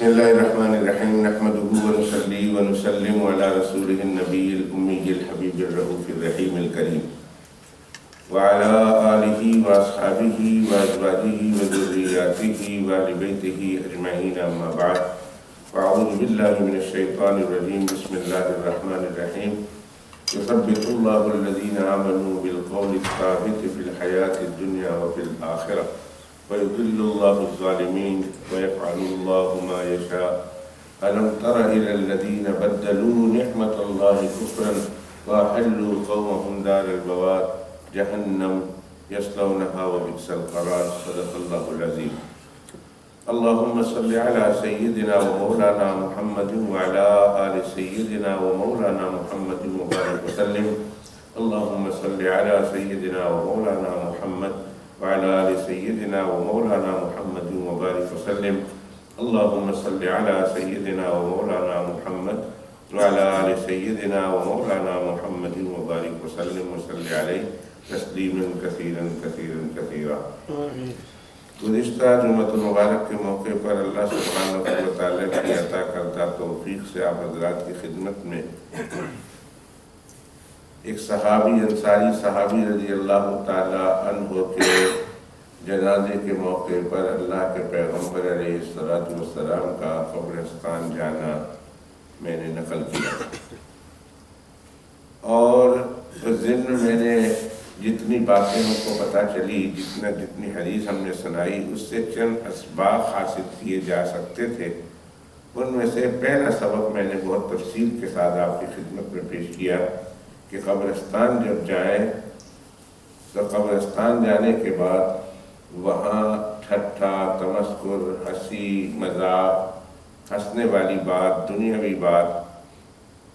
بسم الله الرحمن الرحيم نحمده ونصلي ونسلم على رسوله النبي الأمي الحبيب الرؤوف الرحيم الكريم وعلى آله وأصحابه وأزواجه وذرياته وآل بيته أجمعين أما بعد فأعوذ بالله من الشيطان الرجيم بسم الله الرحمن الرحيم يثبت الله الذين آمنوا بالقول الثابت في الحياة الدنيا وفي الآخرة ويضل الله الظالمين ويفعل الله ما يشاء ألم تر إلى الذين بدلوا نعمة الله كفرا وأحلوا قومهم دار البوار جهنم يصلونها وبئس القرار صدق الله العظيم اللهم صل على سيدنا ومولانا محمد وعلى آل سيدنا ومولانا محمد وبارك وسلم اللهم صل على سيدنا ومولانا محمد وعلى آل سيدنا ومولانا محمد وبارك وسلم اللهم صل على سيدنا ومولانا محمد وعلى آل سيدنا ومولانا محمد وبارك وسلم وصل عليه تسلیما کثیرا کثیرا کثیرا۔ گزشتہ جمعۃ المبارک کے موقع پر اللہ سبحانہ و تعالیٰ کی عطا کردہ توفیق سے آپ حضرات کی خدمت میں ایک صحابی انصاری صحابی رضی اللہ تعالیٰ عنہ کے جنازے کے موقع پر اللہ کے پیغمبر علیہ الصلوۃ والسلام کا قبرستان جانا میں نے نقل کیا، اور اس دن میں نے جتنی باتیں ہم کو پتہ چلی، جتنی حدیث ہم نے سنائی، اس سے چند اسباق حاصل کیے جا سکتے تھے۔ ان میں سے پہلا سبق میں نے بہت تفصیل کے ساتھ آپ کی خدمت میں پیش کیا کہ قبرستان جب جائیں تو قبرستان جانے کے بعد وہاں ٹھٹھا، تمسخر، ہنسی مذاق، ہنسنے والی بات، دنیاوی بات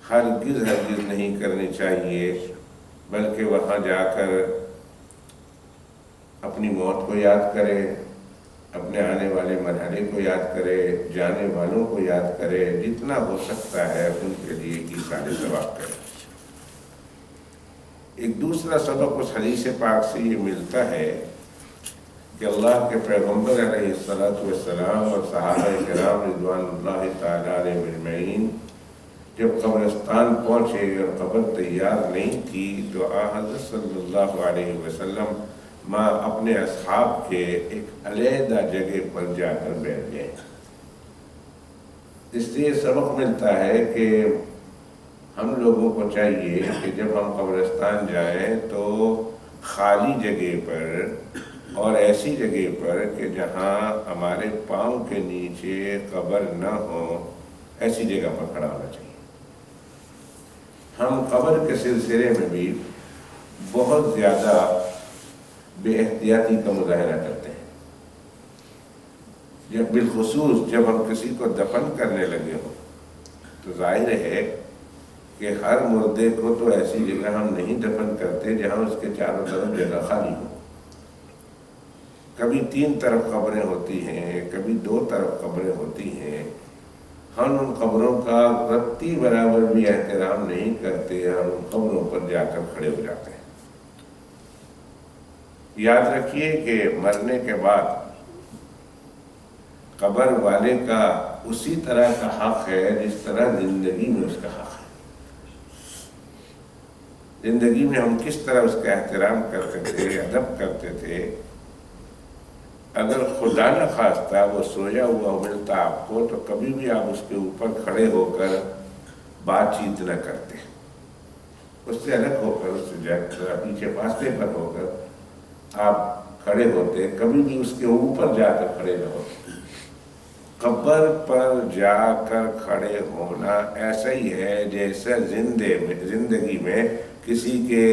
ہرگز نہیں کرنی چاہیے، بلکہ وہاں جا کر اپنی موت کو یاد کرے، اپنے آنے والے مرحلے کو یاد کرے، جانے والوں کو یاد کرے، جتنا ہو سکتا ہے ان کے لیے ایثار ثواب کرے۔ ایک دوسرا سبق اس حدیث پاک سے یہ ملتا ہے کہ اللہ کے پیغمبر علیہ الصلوۃ والسلام اور صحابہ کرام رضوان اللہ تعالیٰ علیہم اجمعین جب قبرستان پہنچے اور قبر تیار نہیں تھی تو حضرت صلی اللہ علیہ وسلم ماں اپنے اصحاب کے ایک علیحدہ جگہ پر جا کر بیٹھ گئے۔ اس سے یہ سبق ملتا ہے کہ ہم لوگوں کو چاہیے کہ جب ہم قبرستان جائیں تو خالی جگہ پر اور ایسی جگہ پر کہ جہاں ہمارے پاؤں کے نیچے قبر نہ ہو، ایسی جگہ پر کھڑا ہونا چاہیے۔ ہم قبر کے سلسلے میں بھی بہت زیادہ بے احتیاطی کا مظاہرہ کرتے ہیں، جب بالخصوص جب ہم کسی کو دفن کرنے لگے ہوں تو ظاہر ہے کہ ہر مردے کو تو ایسی جگہ ہم نہیں دفن کرتے جہاں اس کے چاروں طرف جگہ خالی ہو۔ کبھی 3 طرف قبریں ہوتی ہیں، کبھی 2 طرف قبریں ہوتی ہیں، ہم ان قبروں کا رتی برابر بھی احترام نہیں کرتے، ہم ان قبروں پر جا کر کھڑے ہو جاتے ہیں۔ یاد رکھیے کہ مرنے کے بعد قبر والے کا اسی طرح کا حق ہے جس طرح زندگی میں اس کا حق ہے۔ زندگی میں ہم کس طرح اس کا احترام کرتے تھے، ادب کرتے تھے، اگر خدا نہ خواستہ وہ سویا ہوا ملتا آپ کو تو کبھی بھی آپ اس کے اوپر کھڑے ہو کر بات چیت نہ کرتے، اس سے الگ ہو کر، اس سے جا کر پیچھے فاصلے پر ہو کر آپ کھڑے ہوتے، کبھی بھی اس کے اوپر جا کر کھڑے نہ ہوتے۔ قبر پر جا کر کھڑے ہونا ایسا ہی ہے جیسا زندگی میں کسی کے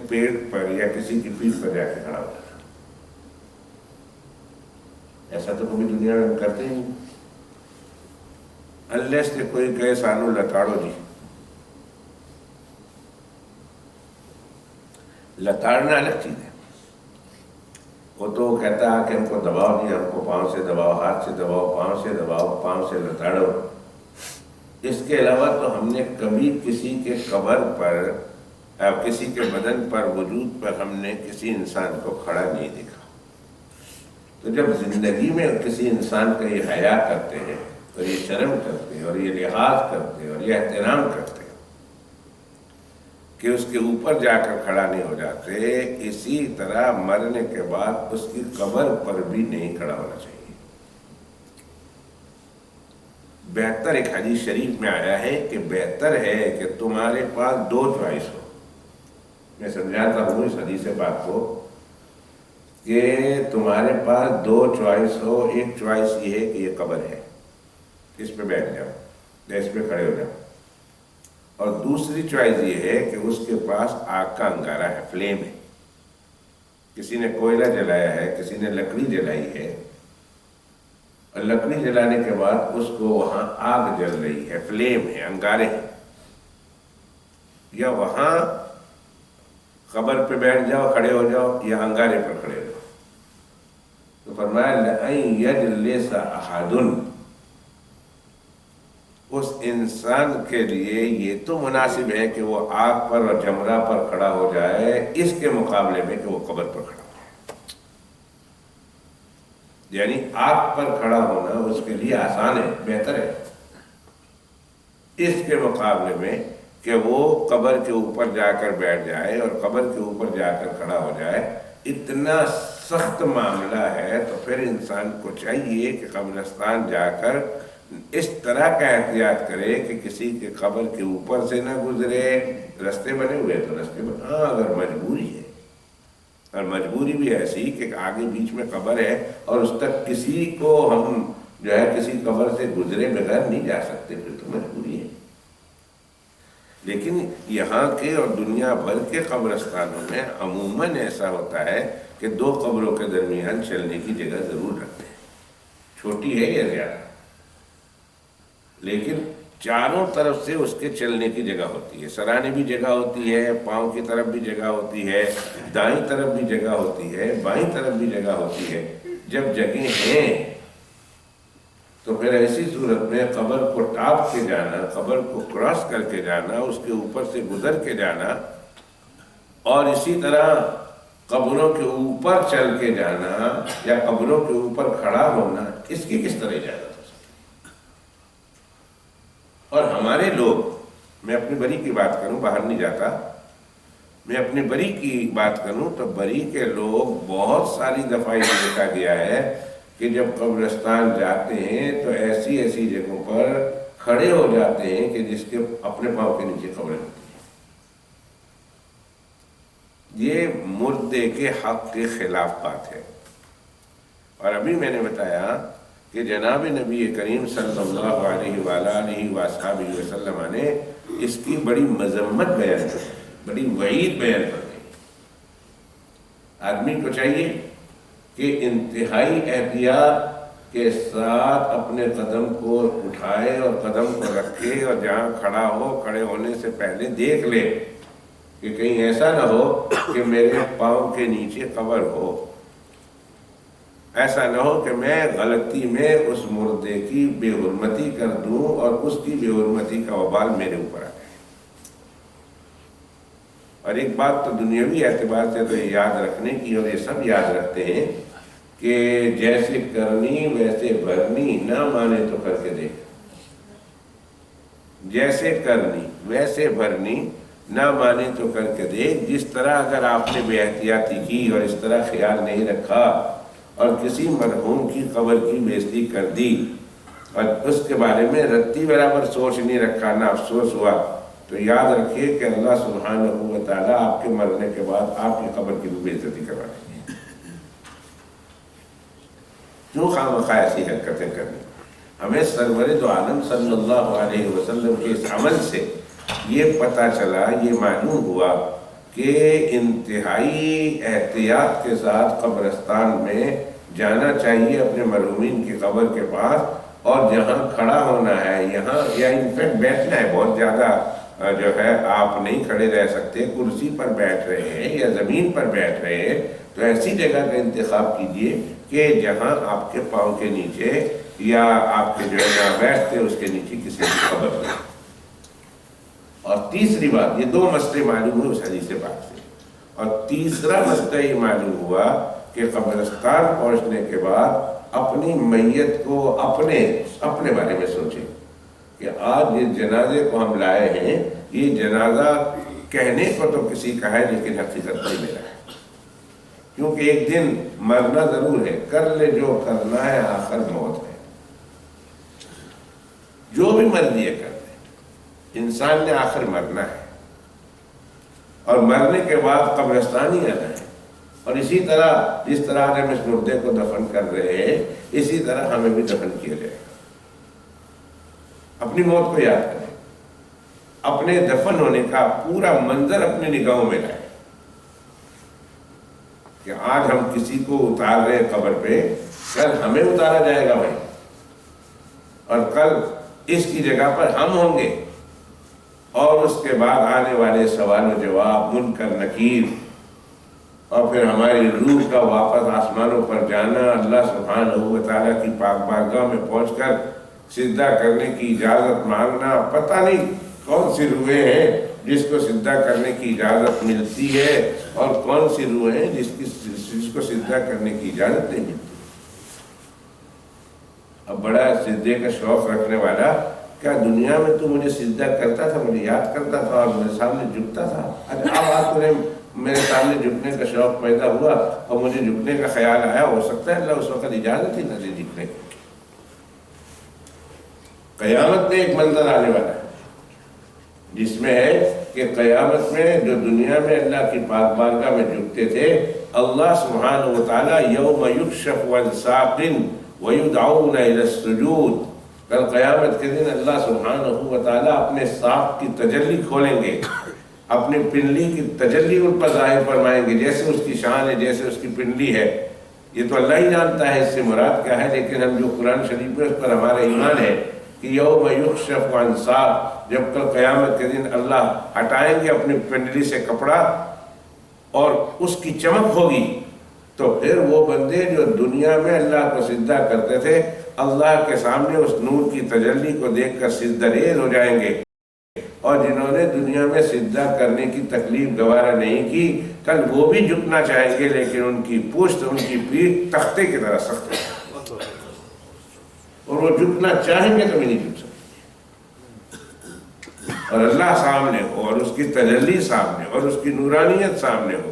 پیٹ پر یا کسی کی پیٹھ پر جا کے کھڑا ہونا۔ ایسا تو کبھی دنیا میں کرتے ہی نہیں، انلیس کہ کوئی کہے سانو لتاڑو جی۔ لتاڑنا الگ چیز ہے، وہ تو کہتا ہے کہ ہم کو دباؤ نہیں، ہم کو پاؤں سے دباؤ، ہاتھ سے دباؤ، پاؤں سے دباؤ، پاؤں سے لتاڑو۔ اس کے علاوہ تو ہم نے کبھی کسی کے قبر پر، کسی کے بدن پر، وجود پر ہم نے کسی انسان کو کھڑا نہیں دیکھا۔ تو جب زندگی میں کسی انسان کا یہ حیا کرتے ہیں اور یہ شرم کرتے اور یہ لحاظ کرتے اور یہ احترام کرتے کہ اس کے اوپر جا کر کھڑا نہیں ہو جاتے، اسی طرح مرنے کے بعد اس کی قبر پر بھی نہیں کھڑا ہونا چاہیے۔ بہتر ایک حدیث شریف میں آیا ہے کہ بہتر ہے کہ تمہارے پاس دو چوائس ہو۔ میں سمجھاتا ہوں اس حدیث بات کو کہ تمہارے پاس دو چوائس ہو۔ ایک چوائس یہ ہے کہ یہ قبر ہے، اس پہ بیٹھ جاؤ یا اس پہ کھڑے ہو جاؤ، اور دوسری چوائس یہ ہے کہ اس کے پاس آگ کا انگارہ ہے، فلیم ہے، کسی نے کوئلہ جلایا ہے، کسی نے لکڑی جلائی ہے، اور لکڑی جلانے کے بعد اس کو وہاں آگ جل رہی ہے، فلیم ہے، انگارے ہیں، یا وہاں قبر پہ بیٹھ جاؤ، کھڑے ہو جاؤ، یا انگارے پر کھڑے ہو جاؤ۔ تو فرمایا لَأَن يَجْلِسَ أَحَدٌ، اس انسان کے لیے یہ تو مناسب ہے کہ وہ آگ پر اور جمرہ پر کھڑا ہو جائے، اس کے مقابلے میں کہ وہ قبر پر کھڑا ہو جائے۔ یعنی آگ پر کھڑا ہونا اس کے لیے آسان ہے، بہتر ہے، اس کے مقابلے میں کہ وہ قبر کے اوپر جا کر بیٹھ جائے اور قبر کے اوپر جا کر کھڑا ہو جائے۔ اتنا سخت معاملہ ہے تو پھر انسان کو چاہیے کہ قبرستان جا کر اس طرح کا احتیاط کرے کہ کسی کے قبر کے اوپر سے نہ گزرے۔ رستے بنے ہوئے تو رستے بنے، ہاں اگر مجبوری ہے، اور مجبوری بھی ایسی کہ آگے بیچ میں قبر ہے اور اس تک کسی کو ہم جو ہے کسی قبر سے گزرے بغیر نہیں جا سکتے، پھر تو مجبوری ہے۔ لیکن یہاں کے اور دنیا بھر کے قبرستانوں میں عموماً ایسا ہوتا ہے کہ دو قبروں کے درمیان چلنے کی جگہ ضرور رکھتے ہیں، چھوٹی ہے یا زیادہ، لیکن چاروں طرف سے اس کے چلنے کی جگہ ہوتی ہے، سرانے بھی جگہ ہوتی ہے، پاؤں کی طرف بھی جگہ ہوتی ہے، دائیں طرف بھی جگہ ہوتی ہے، بائیں طرف بھی جگہ ہوتی ہے۔ جب جگہیں ہیں تو پھر ایسی صورت میں قبر کو ٹاپ کے جانا، قبر کو کراس کر کے جانا، اس کے اوپر سے گزر کے جانا، اور اسی طرح قبروں کے اوپر چل کے جانا یا قبروں کے اوپر کھڑا ہونا، اس کی کس طرح اجازت؟ اور ہمارے لوگ، میں اپنی بری کی بات کروں، باہر نہیں جاتا، میں اپنی بری کی بات کروں تو بری کے لوگ بہت ساری دفعہ یہ دیکھا گیا ہے کہ جب قبرستان جاتے ہیں تو ایسی ایسی جگہوں پر کھڑے ہو جاتے ہیں کہ جس کے اپنے پاؤں کے نیچے قبریں ہوتی ہیں۔ یہ مردے کے حق کے خلاف بات ہے۔ اور ابھی میں نے بتایا کہ جناب نبی کریم صلی اللہ علیہ وآلہ وصحبہ وسلم نے اس کی بڑی مذمت بیان کی، بڑی وعید بیان کر دی۔ آدمی کو چاہیے کہ انتہائی احتیاط کے ساتھ اپنے قدم کو اٹھائے اور قدم کو رکھے، اور جہاں کھڑا ہو کھڑے ہونے سے پہلے دیکھ لے کہ کہیں ایسا نہ ہو کہ میرے پاؤں کے نیچے قبر ہو، ایسا نہ ہو کہ میں غلطی میں اس مردے کی بے حرمتی کر دوں اور اس کی بے حرمتی کا وبال میرے اوپر آ جائے۔ اور ایک بات تو دنیاوی اعتبار سے تو یہ یاد رکھنے کی، اور یہ سب یاد رکھتے ہیں کہ جیسے کرنی ویسے بھرنی، نہ مانے تو کر کے دیکھ۔ جیسے کرنی ویسے بھرنی، نہ مانے تو کر کے دیکھ۔ جس طرح اگر آپ نے بے احتیاطی کی اور اس طرح خیال نہیں رکھا اور کسی مرحوم کی قبر کی بے عزتی کر دی اور اس کے بارے میں رتی برابر سوچ نہیں رکھا، نہ افسوس ہوا، تو یاد رکھیے کہ اللہ سبحانہ و تعالیٰ آپ کے مرنے کے بعد آپ کی قبر کی بھی بے عزتی کروا دیں گے۔ کیوں خواہ ایسی حرکتیں کرنی؟ ہمیں سرور دو عالم صلی اللہ علیہ وسلم کے اس عمل سے یہ پتہ چلا، یہ معلوم ہوا کہ انتہائی احتیاط کے ساتھ قبرستان میں جانا چاہیے اپنے مرحومین کی قبر کے پاس، اور جہاں کھڑا ہونا ہے یہاں، یا انفیکٹ بیٹھنا ہے، بہت زیادہ جو ہے آپ نہیں کھڑے رہ سکتے، کرسی پر بیٹھ رہے ہیں یا زمین پر بیٹھ رہے ہیں، تو ایسی جگہ کا انتخاب کیجئے کہ جہاں آپ کے پاؤں کے نیچے یا آپ کے جو ہے جہاں بیٹھتے اس کے نیچے کسی کی قبر ہو۔ اور تیسری بات، یہ دو مسئلے معلوم ہوئے اس حدیث پاک سے، اور تیسرا مسئلہ یہ معلوم ہوا کہ قبرستان پہنچنے کے بعد اپنی میت کو اپنے بارے میں سوچیں کہ آج جس جنازے کو ہم لائے ہیں یہ جنازہ کہنے کو تو کسی کا ہے لیکن حقیقت نہیں میرا ہے، کیونکہ ایک دن مرنا ضرور ہے، کر لے جو کرنا ہے آخر موت ہے، جو بھی مرضی ہے کر لے، انسان نے آخر مرنا ہے اور مرنے کے بعد قبرستان ہی آنا ہے، اور اسی طرح جس طرح ہم اس مردے کو دفن کر رہے ہیں اسی طرح ہمیں بھی دفن کیا جائے گا۔ اپنی موت کو یاد کریں، اپنے دفن ہونے کا پورا منظر اپنی نگاہوں میں لائیں کہ آج ہم کسی کو اتار رہے قبر پہ، کل ہمیں اتارا جائے گا بھائی، اور کل اس کی جگہ پر ہم ہوں گے، اور اس کے بعد آنے والے سوال و جواب، منکر نکیر، اور پھر ہماری روح کا واپس آسمانوں پر جانا، اللہ سبحانہ و تعالیٰ کی پاک بارگاہ میں پہنچ کر سجدہ کرنے کی اجازت مانگنا۔ پتہ نہیں کون سی روحیں ہیں جس کو سجدہ کرنے کی اجازت ملتی ہے اور کون سی روح ہیں جس کو سجدہ کرنے کی اجازت نہیں ملتی۔ اب بڑا سجدے کا شوق رکھنے والا، کیا دنیا میں تو مجھے سجدہ کرتا تھا، مجھے یاد کرتا تھا اور میرے سامنے جھکتا تھا، اب آپ نے میرے سامنے جھکنے کا شوق پیدا ہوا اور مجھے جھکنے کا خیال آیا، ہو سکتا ہے اللہ اس وقت اجازت ہی نہ دے جھکنے کی۔ قیامت میں ایک منظر آنے والا ہے جس میں ہے کہ قیامت میں جو دنیا میں اللہ کی پاک بارگاہ میں جھکتے تھے، اللہ سبحانہ و تعالیٰ یوم یکشف عن ساق ویدعون الی السجود، کل قیامت کے دن اللہ سبحانہ و تعالیٰ اپنے ساق کی تجلی کھولیں گے، اپنی پنڈلی کی تجلی ان پر ظاہر فرمائیں گے، جیسے اس کی شان ہے، جیسے اس کی پنڈلی ہے۔ یہ تو اللہ ہی جانتا ہے اس سے مراد کیا ہے، لیکن ہم جو قرآن شریف میں اس پر ہمارا ایمان ہے کہ یوم یکشف عن ساق، جب کل قیامت کے دن اللہ ہٹائیں گے اپنی پنڈلی سے کپڑا اور اس کی چمک ہوگی، تو پھر وہ بندے جو دنیا میں اللہ کو سجدہ کرتے تھے، اللہ کے سامنے اس نور کی تجلی کو دیکھ کر سجدہ ریز ہو جائیں گے، اور جنہوں نے دنیا میں سجدہ کرنے کی تکلیف گوارا نہیں کی، کل وہ بھی جھکنا چاہیں گے لیکن ان کی پشت، ان کی پیٹھ تختے کی طرح سخت ہے، اور وہ جھکنا چاہیں گے تو بھی نہیں جھک سکتے، اور اللہ سامنے ہو اور اس کی تجلی سامنے اور اس کی نورانیت سامنے ہو،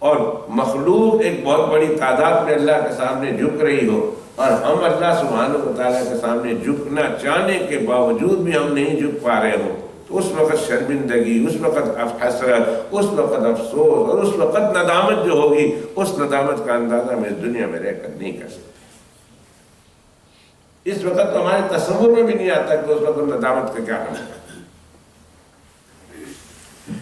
اور مخلوق ایک بہت بڑی تعداد میں اللہ کے سامنے جھک رہی ہو، اور ہم اللہ سبحانہ و تعالیٰ کے سامنے جھکنا چاہنے کے باوجود بھی ہم نہیں جھک پا رہے ہوں، تو اس وقت شرمندگی، اس وقت حسرت، اس وقت افسوس اور اس وقت ندامت جو ہوگی، اس ندامت کا اندازہ ہم اس دنیا میں رہ کر نہیں کر سکتے۔ اس وقت تو ہمارے تصور میں بھی نہیں آتا کہ اس وقت ندامت کا کیا ہوگا۔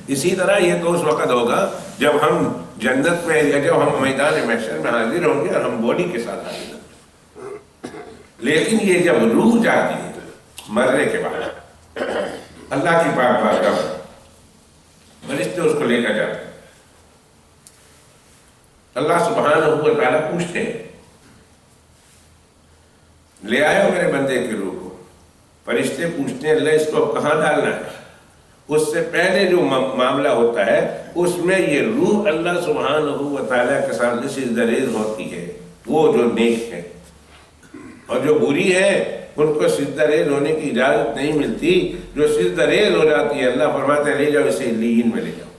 اسی طرح یہ تو اس وقت ہوگا جب ہم جنت میں یا جب ہم میدان محشر میں حاضر ہوں گے اور ہم باڈی کے ساتھ حاضر ہوں گے، لیکن یہ جب روح جاتی ہے مرنے کے بعد اللہ کی پاک بارگاہ میں، فرشتے اس کو لے کر جاتے ہیں، اللہ سبحانہ و تعالیٰ پوچھتے ہیں، لے آئے ہو میرے بندے کی روح کو؟ فرشتے پوچھتے ہیں اللہ اس کو کہاں ڈالنا ہے؟ اس سے پہلے جو معاملہ ہوتا ہے اس میں یہ روح اللہ سبحانہ و تعالیٰ کے سامنے سجدہ ریز ہوتی ہے، وہ جو نیک ہے، اور جو بری ہے ان کو سجدہ ریز ہونے کی اجازت نہیں ملتی۔ جو سجدہ ریز ہو جاتی ہے اللہ فرماتے ہیں لے جاؤ اسے علیین میں لے جاؤ،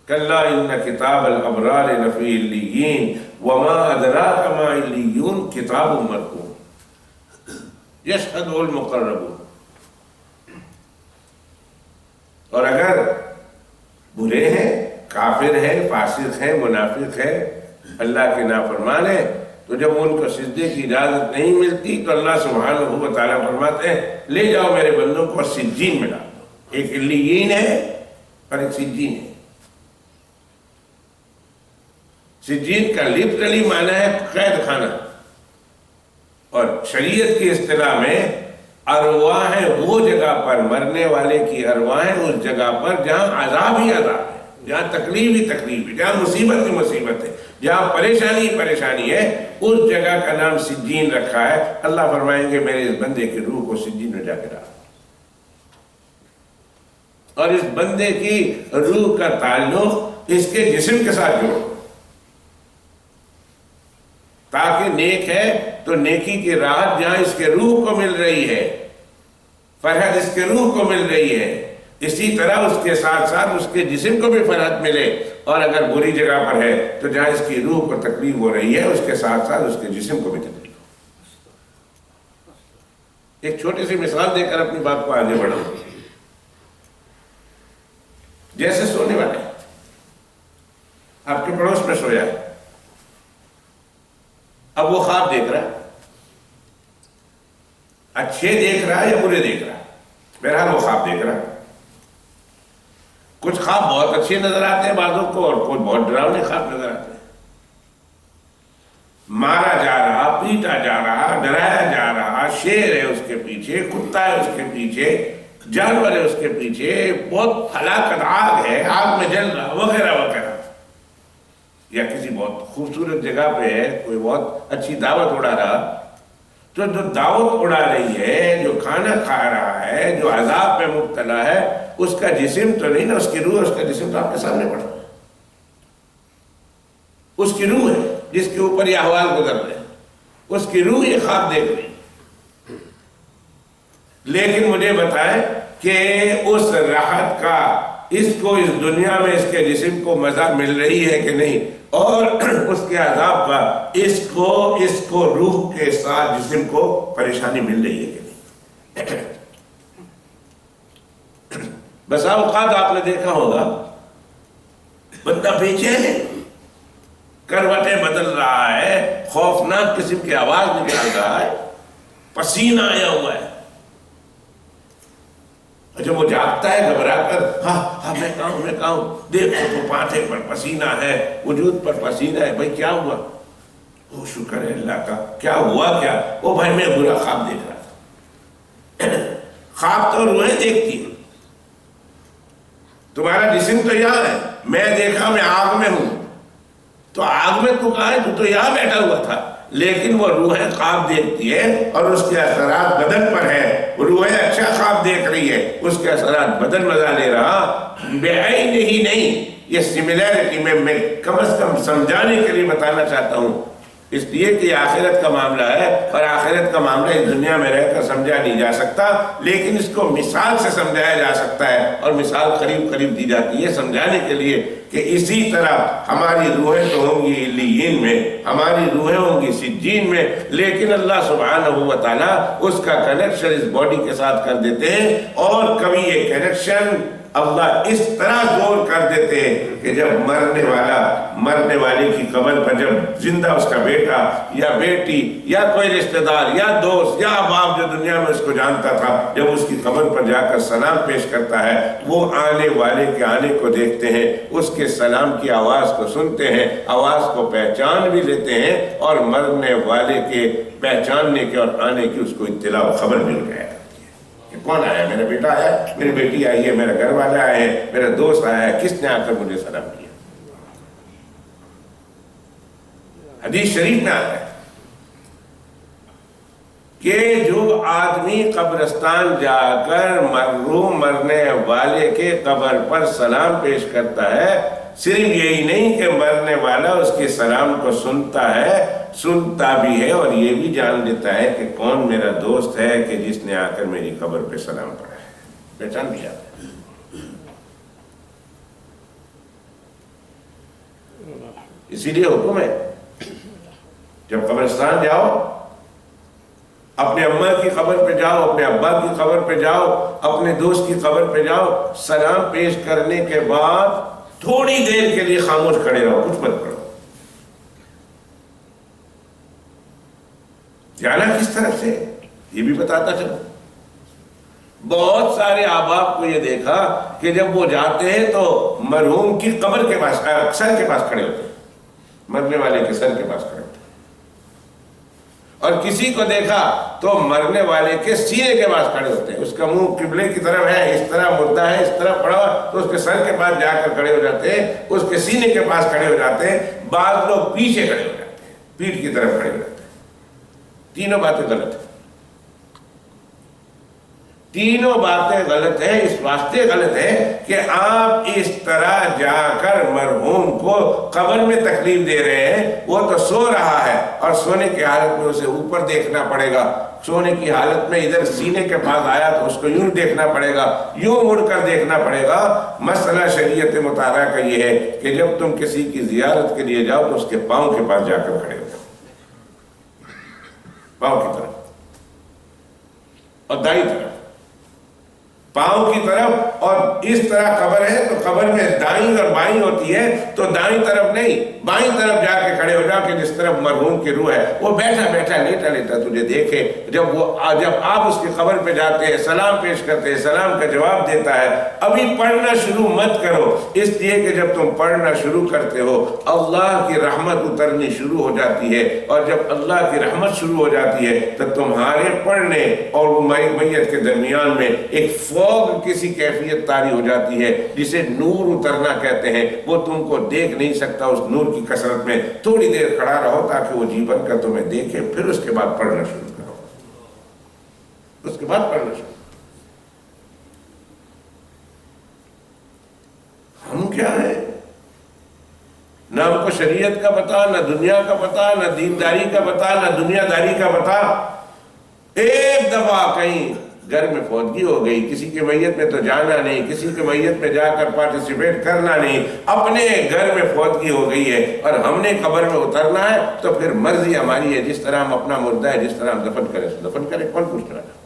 کلا ان کتاب الابرار لفی علیین وما ادراک ما علیون کتاب مرقوم یشہدہ المقربون۔ اور اگر برے ہیں، کافر ہیں، فاسق ہیں، منافق ہیں، اللہ کے نافرمان ہیں، تو جب ان کو سجدے کی اجازت نہیں ملتی تو اللہ سبحانہ و تعالیٰ فرماتے ہیں لے جاؤ میرے بندوں کو سجین میں ڈال دو۔ ایک علیین ہے اور ایک سجین ہے۔ سجین کا لٹرلی معنی ہے قید خانہ، اور شریعت کی اصطلاح میں ارواح وہ جگہ پر، مرنے والے کی ارواح اس جگہ پر جہاں عذاب ہی عذاب ہے، جہاں تکلیف ہی تکلیف ہے، جہاں مصیبت ہی مصیبت ہے، جہاں پریشانی ہی پریشانی ہے، اس جگہ کا نام سجین رکھا ہے۔ اللہ فرمائیں گے میرے اس بندے کی روح کو سجین میں جا کے ڈال، اور اس بندے کی روح کا تعلق اس کے جسم کے ساتھ جوڑو، تاکہ نیک ہے تو نیکی کی راحت جہاں اس کے روح کو مل رہی ہے، فرحت اس کے روح کو مل رہی ہے، اسی طرح اس کے ساتھ ساتھ اس کے جسم کو بھی فرحت ملے، اور اگر بری جگہ پر ہے تو جہاں اس کی روح کو تکلیف ہو رہی ہے اس کے ساتھ ساتھ اس کے جسم کو بھی تکلیف ہو۔ ایک چھوٹی سی مثال دے کر اپنی بات کو آگے بڑھاؤں۔ جیسے سونے والے آپ کے پڑوس میں سویا ہے، اب وہ خواب دیکھ رہا ہے، اچھے دیکھ رہا ہے یا برے دیکھ رہا ہے، بہرحال وہ خواب دیکھ رہا ہے۔ کچھ خواب بہت اچھے نظر آتے ہیں بعضوں کو، اور کچھ بہت ڈراؤنے خواب نظر آتے ہیں۔ مارا جا رہا، پیٹا جا رہا، ڈرایا جا رہا، شیر ہے اس کے پیچھے، کتا ہے اس کے پیچھے، جانور ہے اس کے پیچھے، بہت ہلاکت، آگ ہے، آگ میں جل رہا، وغیرہ وغیرہ، یا کسی بہت خوبصورت جگہ پہ ہے، کوئی بہت اچھی دعوت اڑا رہا، تو جو دعوت اڑا رہی ہے، جو کھانا کھا رہا ہے، جو عذاب میں مبتلا ہے، اس کا جسم تو نہیں نا، اس کی روح، اس کا جسم تو آپ کے سامنے پڑا ہے۔ اس کی روح ہے جس کے اوپر یہ احوال گزر رہے ہیں، اس کی روح یہ خواب دیکھ رہی ہے۔ لیکن مجھے بتائیں کہ اس راحت کا اس کو اس دنیا میں اس کے جسم کو مزہ مل رہی ہے کہ نہیں، اور اس کے عذاب کا اس کو روح کے ساتھ جسم کو پریشانی مل رہی ہے کہ نہیں۔ بسا اوقات آپ نے دیکھا ہوگا بندہ بے چین ہے، کروٹیں بدل رہا ہے، خوفناک قسم کی آواز نکال رہا ہے، پسینہ آیا ہوا ہے، جب وہ جاگتا ہے گھبرا کر، ہاں میں کہاں ہوں، دیکھو تو پانٹے پر پسینہ ہے، وجود پر پسینہ ہے، بھائی کیا ہوا؟ وہ شکر ہے اللہ کا، کیا ہوا کیا؟ وہ بھائی میں برا خواب دیکھ رہا تھا۔ خواب تو روحیں دیکھتی ہیں، تمہارا جسم تو یہاں ہے، میں دیکھا میں آگ میں ہوں، تو آگ میں تو کہاں ہے؟ تو یہاں بیٹھا ہوا تھا، لیکن وہ روحیں خواب دیکھتی ہے اور اس کے اثرات بدن پر ہے، وہ روحیں اچھا خواب دیکھ رہی ہے، اس کے اثرات بدن مزہ لے رہا، بے عین ہی نہیں۔ یہ سملیرٹی میں کم از کم سمجھانے کے لیے بتانا چاہتا ہوں، اس لیے کہ یہ آخرت کا معاملہ ہے، اور آخرت کا معاملہ اس دنیا میں رہ کر سمجھا نہیں جا سکتا، لیکن اس کو مثال سے سمجھایا جا سکتا ہے، اور مثال قریب قریب دی جاتی ہے سمجھانے کے لیے کہ اسی طرح ہماری روحیں تو ہوں گی علیین میں، ہماری روحیں ہوں گی سجین میں، لیکن اللہ سبحانہ و تعالیٰ اس کا کنیکشن اس باڈی کے ساتھ کر دیتے ہیں، اور کبھی یہ کنیکشن اللہ اس طرح زور کر دیتے ہیں کہ جب مرنے والے کی قبر پر جب زندہ اس کا بیٹا یا بیٹی یا کوئی رشتہ دار یا دوست یا احباب جو دنیا میں اس کو جانتا تھا، جب اس کی قبر پر جا کر سلام پیش کرتا ہے، وہ آنے والے کے آنے کو دیکھتے ہیں، اس کے سلام کی آواز کو سنتے ہیں، آواز کو پہچان بھی لیتے ہیں، اور مرنے والے کے پہچاننے کے اور آنے کی اس کو اطلاع و خبر مل گیا کہ کون آیا، میرا بیٹا آیا ہے، میری بیٹی آئی ہے، میرا گھر والا آیا ہے، میرا دوست آیا ہے، کس نے آ کر مجھے سلام کیا۔ حدیث شریف میں آتا ہے کہ جو آدمی قبرستان جا کر مرحوم مرنے والے کے قبر پر سلام پیش کرتا ہے، صرف یہی نہیں کہ مرنے والا اس کے سلام کو سنتا بھی ہے، اور یہ بھی جان لیتا ہے کہ کون میرا دوست ہے کہ جس نے آ کر میری قبر پہ سلام پڑھا ہے، پہچان بھی جاتا ہے۔ اسی لیے حکم ہے جب قبرستان جاؤ، اپنے اماں کی قبر پہ جاؤ، اپنے ابا کی قبر پہ جاؤ، اپنے دوست کی قبر پہ جاؤ، سلام پیش کرنے کے بعد تھوڑی دیر کے لیے خاموش کھڑے رہو، کچھ مت پڑھو۔ جانا کس طرف سے یہ بھی بتاتا چلو۔ بہت سارے احباب کو یہ دیکھا کہ جب وہ جاتے ہیں تو مرحوم کی قبر کے پاس، سر کے پاس کھڑے ہوتے ہیں، مرنے والے کے سر کے پاس کھڑے ہوتے ہیں، اور کسی کو دیکھا تو مرنے والے کے سینے کے پاس کھڑے ہوتے ہیں، اس کا منہ قبلے کی طرف ہے، اس طرح مردہ ہے، اس طرح پڑا ہوا، تو اس کے سر کے پاس جا کر کھڑے ہو جاتے ہیں، اس کے سینے کے پاس کھڑے ہو جاتے ہیں، بعض لوگ پیچھے کھڑے ہو جاتے ہیں، پیٹھ کی طرف کھڑے ہو جاتے ہیں۔ تینوں باتیں غلط ہیں۔ تینوں باتیں غلط ہیں. اس واسطے غلط ہے کہ آپ اس طرح جا کر مرحوم کو قبر میں تکلیف دے رہے ہیں. وہ تو سو رہا ہے اور سونے کی حالت میں اسے اوپر دیکھنا پڑے گا. سونے کی حالت میں ادھر سینے کے پاس آیا تو اس کو یوں دیکھنا پڑے گا, یوں مڑ کر دیکھنا پڑے گا. مسئلہ شریعت مطالعہ کا یہ ہے کہ جب تم کسی کی زیارت کے لیے جاؤ تو اس کے پاؤں کے پاس جا کر کھڑے ہو جاؤ, پاؤں کی طرف اور دائیں طرف, پاؤں کی طرف. اور اس طرح قبر ہے تو قبر میں دائیں اور بائیں ہوتی ہے, تو دائیں طرف نہیں بائیں طرف جا کے کھڑے ہو جا کے جس طرف مرحوم کی روح ہے وہ بیٹھا بیٹھا لیٹا لیٹا تجھے دیکھے. جب آپ اس کی قبر پہ جاتے ہیں, سلام پیش کرتے ہیں, سلام کا جواب دیتا ہے. ابھی پڑھنا شروع مت کرو, اس لیے کہ جب تم پڑھنا شروع کرتے ہو اللہ کی رحمت اترنی شروع ہو جاتی ہے, اور جب اللہ کی رحمت شروع ہو جاتی ہے تو تمہارے پڑھنے اور وہ میت کے درمیان میں ایک فوگ کسی کیفیت طاری ہو جاتی ہے جسے نور اترنا کہتے ہیں. وہ تم کو دیکھ نہیں سکتا. اس نور کی کثرت میں تھوڑی دیر کھڑا رہو تاکہ وہ جی بن کر تمہیں دیکھے, پھر اس کے بعد پڑھنا شروع کرو. اس کے بعد پڑھنا شروع. ہم کیا ہیں, نہ ہم کو شریعت کا پتہ, نہ دنیا کا پتہ, نہ دینداری کا پتہ, نہ دنیا داری کا پتہ. ایک دفعہ کہیں گھر میں فوتگی ہو گئی, کسی کے میت میں تو جانا نہیں, کسی کے میت میں جا کر پارٹیسپیٹ کرنا نہیں, اپنے گھر میں فوتگی ہو گئی ہے اور ہم نے قبر میں اترنا ہے, تو پھر مرضی ہماری ہے. جس طرح ہم اپنا مردہ ہے جس طرح ہم دفن کریں دفن کریں, کون پوچھ رہا ہے؟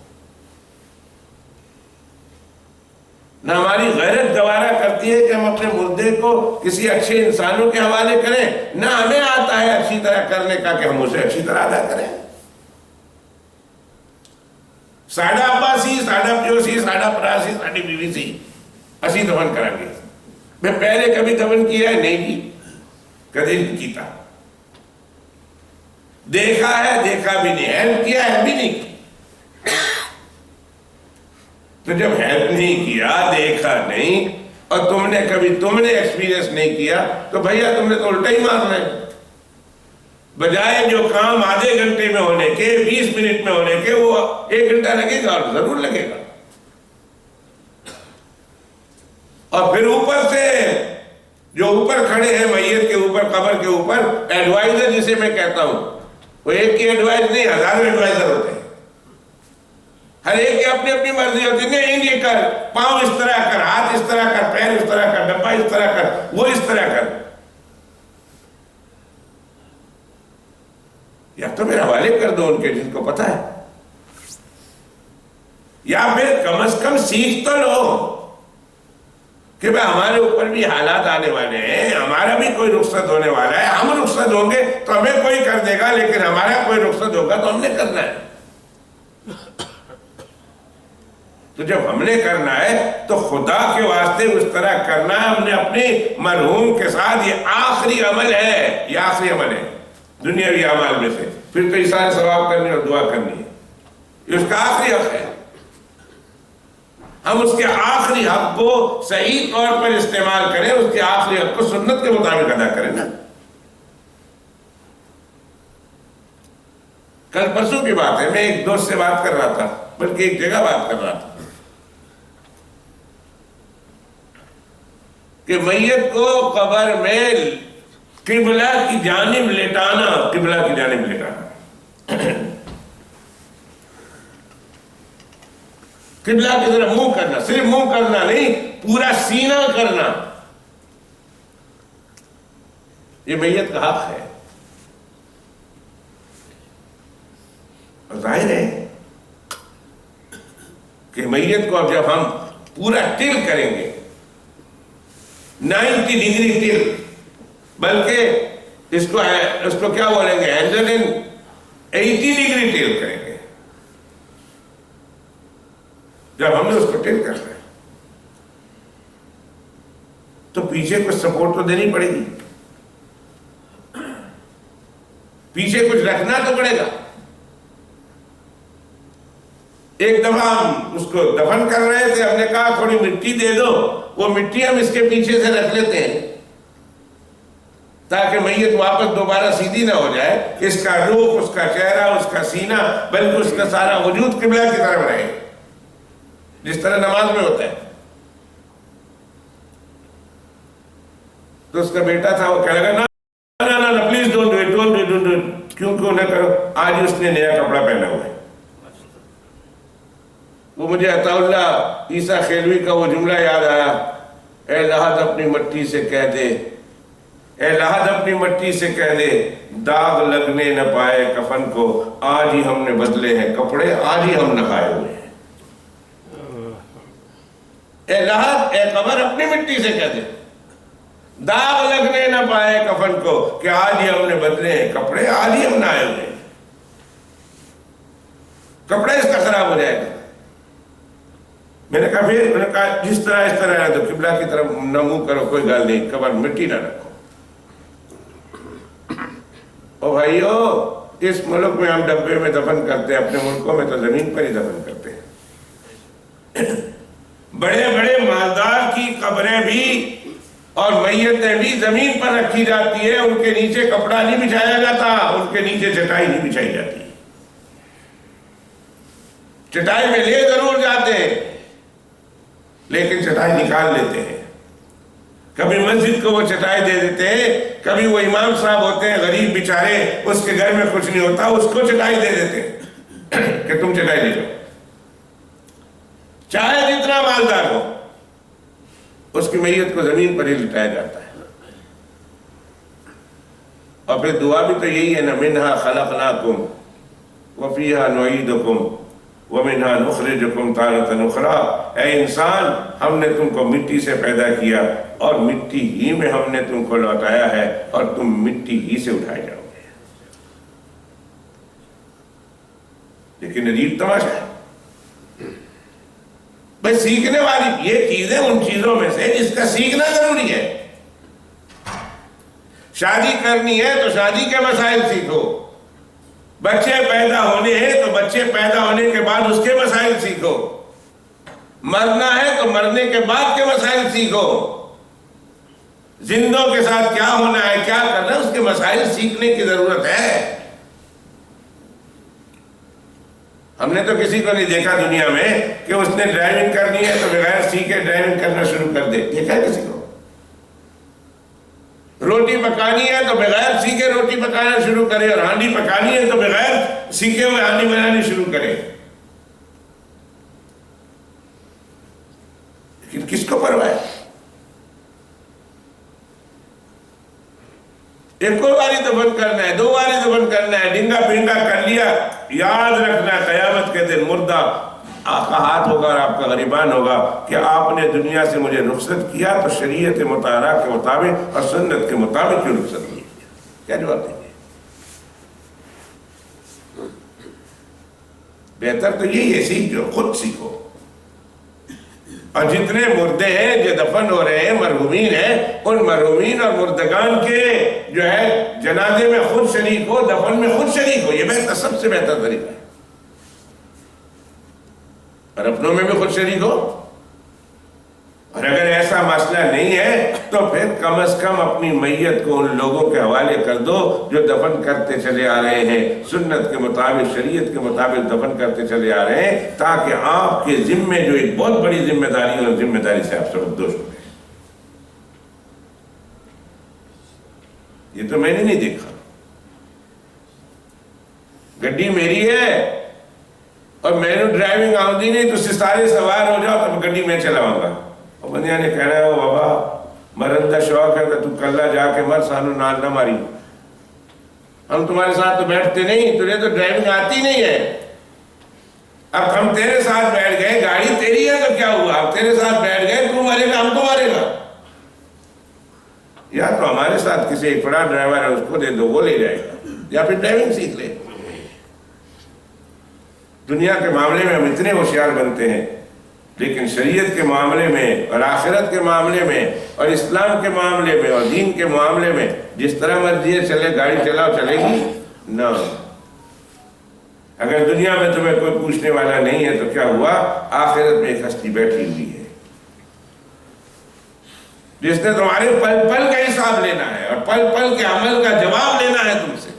نہ ہماری غیرت گوارا کرتی ہے کہ ہم اپنے مردے کو کسی اچھے انسانوں کے حوالے کریں, نہ ہمیں آتا ہے اچھی طرح کرنے کا کہ ہم اسے اچھی طرح ادا کریں. ساڑھا ابا سی, ساڑھا پیو سی, ساڑھا پرا سی, ساڑھی بیوی سی, اسی دفن کریں گے. میں پہلے کبھی دفن کیا ہے نہیں جی, کدی نہیں کیتا. دیکھا ہے دیکھا بھی نہیں, ہیلپ کیا ہے بھی نہیں. تو جب ہیلپ نہیں کیا, دیکھا نہیں, اور تم نے ایکسپیرینس نہیں کیا, تو بھیا تم نے تو الٹا ہی مارنا ہے. بجائے جو کام آدھے گھنٹے میں ہونے کے, 20 منٹ میں ہونے کے, وہ 1 گھنٹہ لگے گا, اور ضرور لگے گا. اور پھر اوپر سے جو اوپر کھڑے ہیں میت کے اوپر, قبر کے اوپر, ایڈوائزر جسے میں کہتا ہوں, وہ ایک کی ایڈوائز نہیں, ہزاروں ایڈوائزر ہوتے ہیں. ہر ایک کی اپنی اپنی مرضی ہوتی ہے. نہیں یہ کر, پاؤں اس طرح کر, ہاتھ اس طرح کر, پیر اس طرح کر, ڈبہ اس طرح کر, وہ اس طرح کر. یا تو میرے حوالے کر دو ان کے جن کو پتہ ہے, یا پھر کم از کم سیکھ تو لو کہ بھئی ہمارے اوپر بھی حالات آنے والے ہیں, ہمارا بھی کوئی رخصت ہونے والا ہے. ہم رخصت ہوں گے تو ہمیں کوئی کر دے گا, لیکن ہمارا کوئی رخصت ہوگا تو ہم نے کرنا ہے. تو جب ہم نے کرنا ہے تو خدا کے واسطے اس طرح کرنا ہے. ہم نے اپنے مرحوم کے ساتھ, یہ آخری عمل ہے, یہ آخری عمل ہے دنیاوی اعمال میں سے. پھر تو احسان ثواب کرنی اور دعا کرنی ہے, یہ اس کا آخری حق ہے. ہم اس کے آخری حق کو صحیح طور پر استعمال کریں, اس کے آخری حق کو سنت کے مطابق ادا کریں نا. کل پرسوں کی بات ہے, میں ایک دوست سے بات کر رہا تھا, بلکہ ایک جگہ بات کر رہا تھا کہ میت کو قبر میں قبلہ کی جانب لیٹانا, قبلہ کی جانب لیٹانا, قبلہ کی طرف منہ کرنا, صرف منہ کرنا نہیں, پورا سینہ کرنا, یہ میت کا حق ہے. اور ظاہر ہے کہ میت کو اب جب ہم پورا ٹل کریں گے, 90 ڈگری ٹل, بلکہ اس کو کیا بولیں گے, 180 ڈگری ٹل کریں گے. جب ہم نے اس کو ٹل کرنا ہے تو پیچھے کچھ سپورٹ تو دینی پڑے گی, پیچھے کچھ رکھنا تو پڑے گا. ایک دفعہ ہم اس کو دفن کر رہے تھے, ہم نے کہا تھوڑی مٹی دے دو, وہ مٹی ہم اس کے پیچھے سے رکھ لیتے ہیں تاکہ میت واپس دوبارہ سیدھی نہ ہو جائے. اس کا روح, اس کا چہرہ, اس کا سینہ, بلکہ اس کا سارا وجود قبلہ کی طرف رہے. جس طرح نماز میں ہوتا ہے. تو اس کا بیٹا تھا، وہ کہنے لگا نا please don't do it, don't do it. کیوں نہ کرو؟ آج اس نے نیا کپڑا پہنا ہوا ہے. وہ مجھے عطا اللہ عیسیٰ خیلوی کا وہ جملہ یاد آیا، اے لحد اپنی مٹی سے کہہ دے، اے لحد اپنی مٹی سے کہہ دے، داغ لگنے نہ پائے کفن کو، آج ہی ہم نے بدلے ہیں کپڑے، آج ہی ہم نہائے ہوئے ہیں. اے لحد، اے قبر اپنی مٹی سے کہہ دے، داغ لگنے نہ پائے کفن کو کہ آج ہی ہم نے بدلے ہیں کپڑے، آج ہی ہم نہائے ہوئے ہیں. کپڑا اس کا خراب ہو جائے گا. میں نے کہا پھر، انہوں نے کہا جس طرح اس طرح ہے تو قبلہ کی طرف نہ منہ کرو، کوئی گل نہیں، قبر مٹی نہ رکھو. او بھائیو، اس ملک میں ہم ڈبے میں دفن کرتے ہیں، اپنے ملکوں میں تو زمین پر ہی دفن کرتے ہیں. بڑے بڑے مالدار کی قبریں بھی اور میتیں بھی زمین پر رکھی جاتی ہے، ان کے نیچے کپڑا نہیں بچھایا جاتا، ان کے نیچے چٹائی نہیں بچھائی جاتی. چٹائی میں لے ضرور جاتے ہیں لیکن چٹائی نکال لیتے ہیں. کبھی مسجد کو وہ چٹائی دے دیتے ہیں، کبھی وہ امام صاحب ہوتے ہیں غریب بیچارے، اس کے گھر میں کچھ نہیں ہوتا، اس کو چٹائی دے دیتے ہیں کہ تم چٹائی لے لو. چاہے جتنا مالدار ہو، اس کی میت کو زمین پر ہی لٹایا جاتا ہے. اور پھر دعا بھی تو یہی ہے نا، منہا خلقناکم وفیہا نعیدکم ومنہا نخرجکم تارۃ اخری. اے انسان، ہم نے تم کو مٹی سے پیدا کیا اور مٹی ہی میں ہم نے تم کو لوٹایا ہے، اور تم مٹی ہی سے اٹھائے جاؤ گے. لیکن عجیب تماشا ہے بھائی، سیکھنے والی یہ چیزیں ان چیزوں میں سے جس کا سیکھنا ضروری ہے. شادی کرنی ہے تو شادی کے مسائل سیکھو، بچے پیدا ہونے ہیں تو بچے پیدا ہونے کے بعد اس کے مسائل سیکھو، مرنا ہے تو مرنے کے بعد کے مسائل سیکھو، زندوں کے ساتھ کیا ہونا ہے، کیا کرنا ہے، اس کے مسائل سیکھنے کی ضرورت ہے. ہم نے تو کسی کو نہیں دیکھا دنیا میں کہ اس نے ڈرائیونگ کرنی ہے تو بغیر سیکھے ڈرائیونگ کرنا شروع کر دے. دیکھا ہے کسی کو؟ روٹی پکانی ہے تو بغیر سیکھے روٹی پکانا شروع کرے، اور ہانڈی پکانی ہے تو بغیر سیکھے ہوئے ہانڈی بنانی شروع کرے. لیکن کس کو پرواہ ہے؟ ایک باری دفن کرنا ہے، 2 باری دفن کرنا ہے، ڈنگا پنگا کر لیا، یاد رکھنا قیامت کے دن مردہ آپ کا ہاتھ ہوگا اور آپ کا غریبان ہوگا کہ آپ نے دنیا سے مجھے رخصت کیا تو شریعت مطہرہ کے مطابق اور سنت کے مطابق کیوں رخصت کیا؟ کیا جواب دیں گے؟ بہتر تو یہی ہے، سیکھ جو خود سیکھو. اور جتنے مردے ہیں جو دفن ہو رہے ہیں، مرحومین ہیں، ان مرحومین اور مردگان کے جو ہے جنازے میں خود شریک ہو، دفن میں خود شریک ہو. یہ بہتر، سب سے بہتر طریقہ ہے. اور اپنوں میں بھی خود شریک ہو. اور اگر ایسا مسئلہ نہیں ہے تو پھر کم از کم اپنی میت کو ان لوگوں کے حوالے کر دو جو دفن کرتے چلے آ رہے ہیں، سنت کے مطابق، شریعت کے مطابق دفن کرتے چلے آ رہے ہیں، تاکہ آپ کے ذمے جو ایک بہت بڑی ذمہ داری ہے، اور ذمہ داری سے آپ سبقدوش ہو گئے. یہ تو میں نے نہیں دیکھا. گڈی میری ہے اور میں نے ڈرائیونگ آؤندی نہیں تو سارے سوار ہو جاؤ تو گڈی میں چلاؤں گا. اور بندیاں نے کہنا ہے، بابا مرندہ شوق ہے تو کلہ جا کے مر، سانو نال نہ ماری، ہم تمہارے ساتھ تو بیٹھتے نہیں، تجھے تو ڈرائیونگ آتی نہیں ہے. اب ہم تیرے ساتھ بیٹھ گئے، گاڑی تیری ہے تو کیا ہوا، اب تیرے ساتھ بیٹھ گئے، تو مارے گا، ہم کو مارے گا. یا تو ہمارے ساتھ کسی ایک بڑا ڈرائیور ہے، اس کو دے دو، وہ لے جائے گا، یا پھر ڈرائیونگ سیکھ لے. دنیا کے معاملے میں ہم اتنے ہوشیار بنتے ہیں، لیکن شریعت کے معاملے میں اور آخرت کے معاملے میں اور اسلام کے معاملے میں اور دین کے معاملے میں جس طرح مرضی ہے چلے، گاڑی چلاؤ، چلے گی نہ. اگر دنیا میں تمہیں کوئی پوچھنے والا نہیں ہے تو کیا ہوا؟ آخرت میں ایک ہستی بیٹھی ہوئی ہے جس نے تمہارے پل پل کا حساب لینا ہے اور پل پل کے عمل کا جواب لینا ہے تم سے.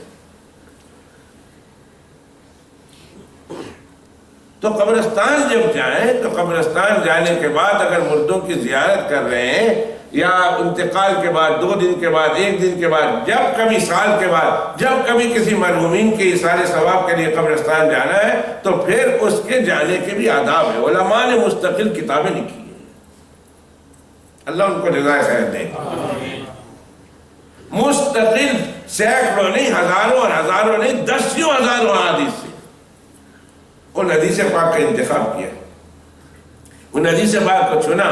تو قبرستان جب جائیں تو قبرستان جانے کے بعد اگر مردوں کی زیارت کر رہے ہیں یا انتقال کے بعد 2 دن کے بعد 1 دن کے بعد جب کبھی سال کے بعد جب کبھی کسی مرحومین کے اثار ثواب کے لیے قبرستان جانا ہے تو پھر اس کے جانے کے بھی آداب ہے. علماء نے مستقل کتابیں لکھی ہیں, اللہ ان کو جزائے خیر دے. مستقل سینکڑوں نہیں, ہزاروں اور ہزاروں نہیں, دسیوں ہزاروں حدیث سے ان حدیث پاک کا انتخاب کیا, ان حدیث پاک کو چنا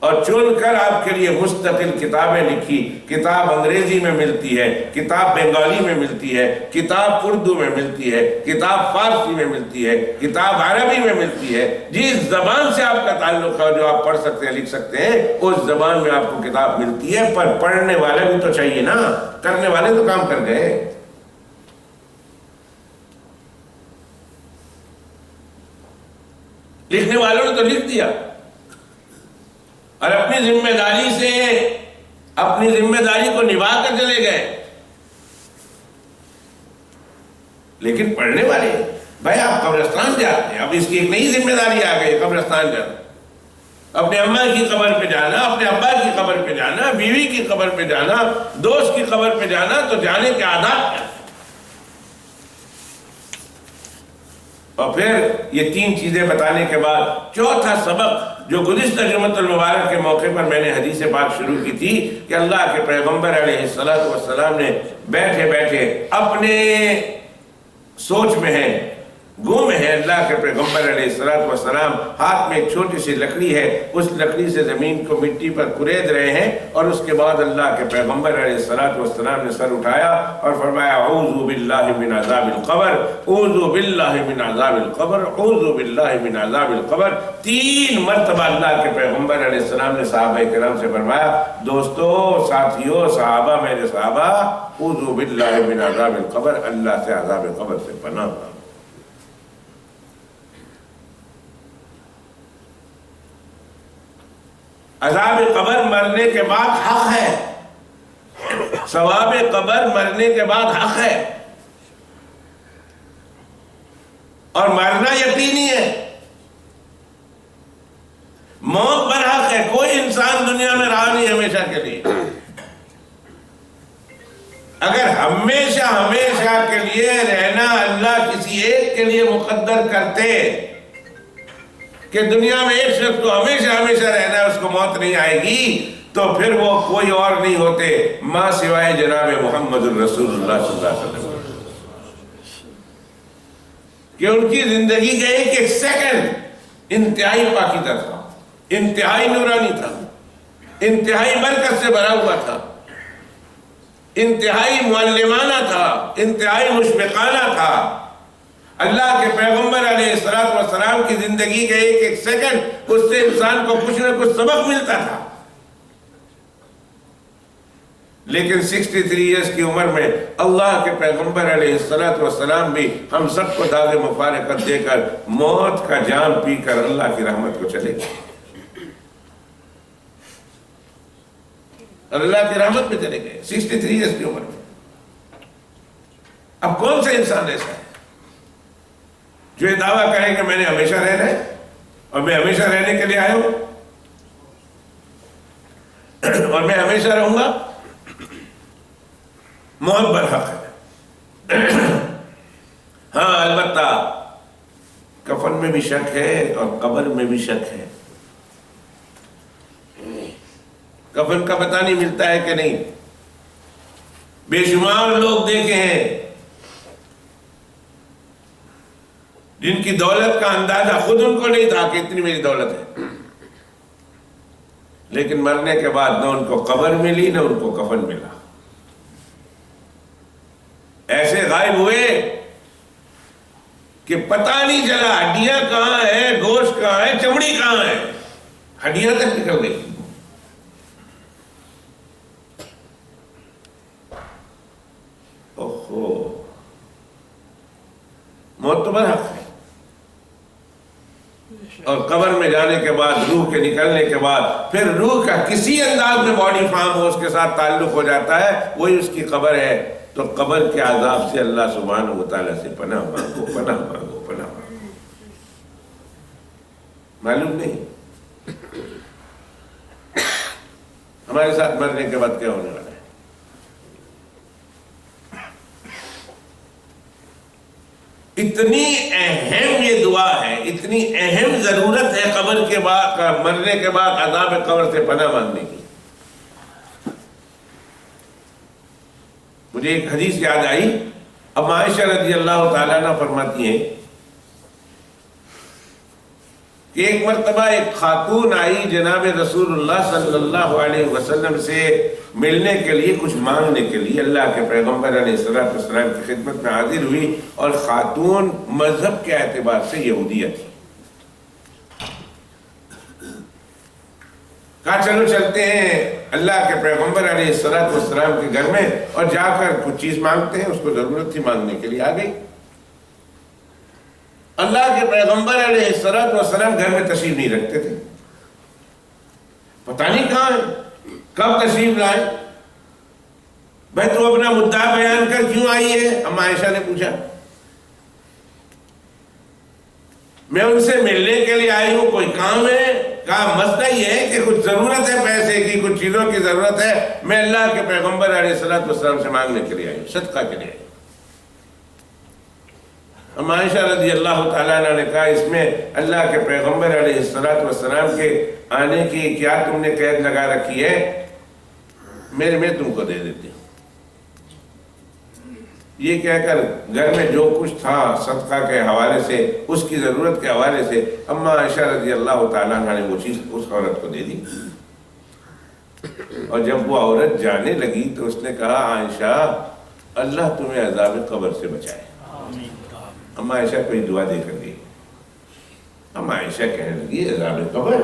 اور چن کر آپ کے لیے مستقل کتابیں لکھی. کتاب انگریزی میں ملتی ہے, کتاب بنگالی میں ملتی ہے, کتاب اردو میں ملتی ہے, کتاب فارسی میں ملتی ہے, کتاب عربی میں ملتی ہے. جس زبان سے آپ کا تعلق ہے جو آپ پڑھ سکتے ہیں لکھ سکتے ہیں اس زبان میں آپ کو کتاب ملتی ہے. پر پڑھنے والے بھی تو چاہیے نا, کرنے والے تو کام کر گئے. لکھنے والوں نے تو لکھ دیا اور اپنی ذمہ داری سے اپنی ذمہ داری کو نبھا کر چلے گئے. لیکن پڑھنے والے بھائی آپ قبرستان جاتے ہیں, اب اس کی ایک نئی ذمہ داری آ گئی, قبرستان جانا, اپنے اماں کی قبر پہ جانا, اپنے ابا کی قبر پہ جانا, بیوی کی قبر پہ جانا, دوست کی قبر پہ جانا. تو جانے کے آداب کیا, اور پھر یہ 3 چیزیں بتانے کے بعد چوتھا سبق جو گزشتہ جمعۃ المبارک کے موقع پر میں نے حدیث پاک شروع کی تھی کہ اللہ کے پیغمبر علیہ السلام نے بیٹھے بیٹھے اپنے سوچ میں ہیں, گم ہے, اللہ کے پیغمبر علیہ السلام ہاتھ میں ایک چھوٹی سی لکڑی ہے, اس لکڑی سے زمین کو مٹی پر کرید رہے ہیں. اور اس کے بعد اللہ کے پیغمبر علیہ السلام نے سر اٹھایا اور فرمایا اعوذ باللہ من عذاب القبر, اعوذ باللہ من عذاب القبر, اعوذ باللہ من عذاب القبر. 3 مرتبہ اللہ کے پیغمبر علیہ السلام نے صحابہ کرام سے فرمایا, دوستو, ساتھیو, صحابہ, میرے صحابہ, اعوذ باللہ من عذاب القبر, اللہ سے عذاب قبر سے پناہ مانگو. عذاب قبر مرنے کے بعد حق ہے, ثواب قبر مرنے کے بعد حق ہے, اور مرنا یقینی ہے. موت پر حق ہے, کوئی انسان دنیا میں رہا نہیں ہمیشہ کے لیے. اگر ہمیشہ ہمیشہ کے لیے رہنا اللہ کسی ایک کے لیے مقدر کرتے کہ دنیا میں ایک شخص کو ہمیشہ ہمیشہ رہنا ہے, اس کو موت نہیں آئے گی, تو پھر وہ کوئی اور نہیں ہوتے ماں سوائے جناب محمد الرسول اللہ صلی اللہ علیہ وسلم, کہ ان کی زندگی کا ایک سیکنڈ انتہائی پاکیزہ تھا, انتہائی نورانی تھا, انتہائی برکت سے بھرا ہوا تھا, انتہائی معلمانہ تھا, انتہائی مشفقانہ تھا. اللہ کے پیغمبر علیہ السلام کی زندگی کے ایک سیکنڈ اس سے انسان کو کچھ نہ کچھ سبق ملتا تھا. لیکن 63 ایئرز کی عمر میں اللہ کے پیغمبر علیہ السلام بھی ہم سب کو داغ مفارقت دے کر موت کا جام پی کر اللہ کی رحمت کو چلے گئے, اللہ کی رحمت میں چلے گئے 63 ایئرز کی عمر میں. اب کون سا انسان ایسا ہے جو یہ دعویٰ کرے کہ میں نے ہمیشہ رہنا ہے اور میں ہمیشہ رہنے کے لیے آیا ہوں اور میں ہمیشہ رہوں گا؟ موت برحق ہے. ہاں البتہ کفن میں بھی شک ہے اور قبر میں بھی شک ہے. کفن کا پتہ نہیں ملتا ہے کہ نہیں. بے شمار لوگ دیکھے ہیں جن کی دولت کا اندازہ خود ان کو نہیں تھا کہ اتنی میری دولت ہے, لیکن مرنے کے بعد نہ ان کو قبر ملی نہ ان کو کفن ملا. ایسے غائب ہوئے کہ پتہ نہیں چلا ہڈیاں کہاں ہیں, گوشت کہاں ہے, چمڑی کہاں ہے, ہڈیاں تک نکل گئی. اوہو, موت تو برحق ہے. اور قبر میں جانے کے بعد, روح کے نکلنے کے بعد, پھر روح کا کسی انداز میں باڈی فارم ہو اس کے ساتھ تعلق ہو جاتا ہے, وہی اس کی قبر ہے. تو قبر کے عذاب سے اللہ سبحانہ و تعالیٰ سے پناہ مانگو, پناہ مانگو, پناہ مانگو. معلوم نہیں ہمارے ساتھ مرنے کے بعد کیا ہونے والا ہے. اتنی اہم یہ دعا ہے، اتنی اہم ضرورت ہے قبر کے بعد، مرنے کے بعد عذاب قبر سے پناہ مانگنے کی. مجھے ایک حدیث یاد آئی. اب عائشہ رضی اللہ تعالیٰ عنہ فرماتی ہیں کہ ایک مرتبہ ایک خاتون آئی جناب رسول اللہ صلی اللہ علیہ وسلم سے ملنے کے لیے، کچھ مانگنے کے لیے. اللہ کے پیغمبر علیہ السلام کی خدمت میں حاضر ہوئی، اور خاتون مذہب کے اعتبار سے یہودیہ تھی. کہا چلو چلتے ہیں اللہ کے پیغمبر علیہ السلام کے گھر میں اور جا کر کچھ چیز مانگتے ہیں. اس کو ضرورت تھی، مانگنے کے لیے آ گئی. اللہ کے پیغمبر علیہ السلام گھر میں تشریف نہیں رکھتے تھے. پتہ نہیں کہاں ہے، کب تشریف لائے. بھائی تو اپنا مدعا بیان کر کیوں آئی ہے؟ ام عائشہ نے پوچھا. میں ان سے ملنے کے لیے آئی ہوں، کوئی کام ہے؟ کہا مسئلہ یہ ہے کہ کچھ ضرورت ہے، پیسے کی، کچھ چیزوں کی ضرورت ہے، میں اللہ کے پیغمبر علیہ السلام سے مانگنے کے لیے آئی ہوں، صدقہ کے لیے آئی ہوں. ام عائشہ رضی اللہ تعالیٰ عنہ نے کہا اس میں اللہ کے پیغمبر علیہ السلام کے آنے کی کیا تم نے قید لگا رکھی ہے؟ میں تم کو دے دیتی ہوں. یہ کہہ کر گھر میں جو کچھ تھا صدقہ کے حوالے سے، اس کی ضرورت کے حوالے سے اما عائشہ رضی اللہ تعالیٰ عنہ نے وہ چیز اس عورت کو دے دی. اور جب وہ عورت جانے لگی تو اس نے کہا عائشہ اللہ تمہیں عذاب قبر سے بچائے. اما عائشہ کوئی دعا دے کر گئی. اما عائشہ کہنے لگی عذاب قبر،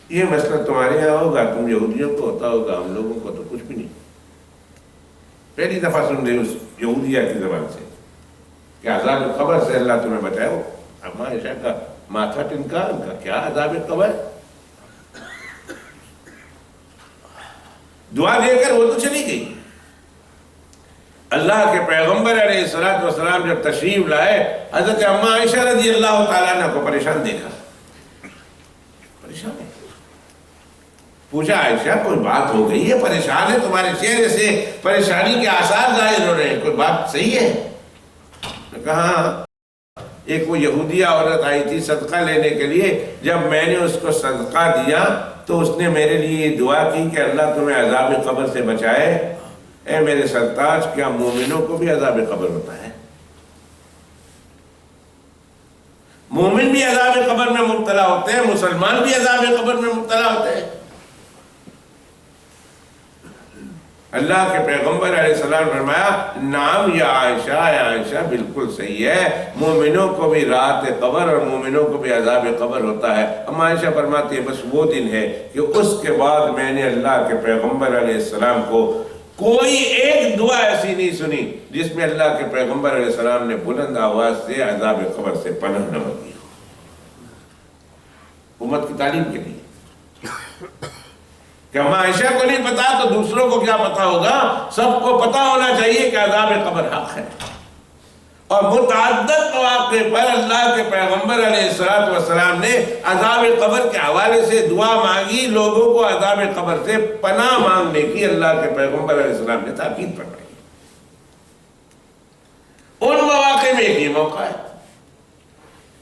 یہ مسئلہ تمہارے یہاں ہوگا، تم یہودیوں کو ہوتا ہوگا، ہم لوگوں کو تو کچھ بھی نہیں. پہلی دفعہ سن رہی اس یہودیہ کی زبان سے کہ عذاب قبر سے اللہ تمہیں بچائے. ہو اما عائشہ کا ماتھا ٹنکا، ان کا کیا عذاب قبر؟ دعا دے کر وہ تو چلی گئی. اللہ کے پیغمبر علیہ السلام جب تشریف لائے، حضرت اما عائشہ رضی اللہ تعالیٰ عنہ کو پریشان دیکھا. پریشان ہے. پوچھا عائشہ کوئی بات ہو گئی ہے؟ پریشان ہے، تمہارے چہرے سے پریشانی کے آثار ظاہر ہو رہے ہیں، کوئی بات صحیح ہے؟ نے کہا ایک وہ یہودیہ عورت آئی تھی صدقہ لینے کے لیے، جب میں نے اس کو صدقہ دیا تو اس نے میرے لیے یہ دعا کی کہ اللہ تمہیں عذاب قبر سے بچائے. اے میرے سرتاج، کیا مومنوں کو بھی عذاب قبر ہوتا ہے؟ مومن بھی عذاب قبر میں مبتلا ہوتے ہیں، مسلمان بھی عذاب قبر میں مبتلا ہوتے ہیں. اللہ کے پیغمبر علیہ السلام نے فرمایا نعم یا عائشہ، یا عائشہ بالکل صحیح ہے، مومنوں کو بھی راحت قبر اور مومنوں کو بھی عذاب قبر ہوتا ہے. اما عائشہ فرماتی ہے بس وہ دن ہے کہ اس کے بعد میں نے اللہ کے پیغمبر علیہ السلام کو کوئی ایک دعا ایسی نہیں سنی جس میں اللہ کے پیغمبر علیہ السلام نے بلند آواز سے عذاب قبر سے پناہ نہ مانگی ہو. امت کی تعلیم کے لیے کہ اما عائشہ کو نہیں پتا تو دوسروں کو کیا پتا ہوگا. سب کو پتا ہونا چاہیے کہ عذاب قبر حق ہے. اور متعدد مواقع پر اللہ کے پیغمبر علیہ السلام نے عذاب قبر کے حوالے سے دعا مانگی، لوگوں کو عذاب قبر سے پناہ مانگنے کی اللہ کے پیغمبر علیہ السلام نے تاکید فرمائی. ان مواقع میں ایک یہ موقع ہے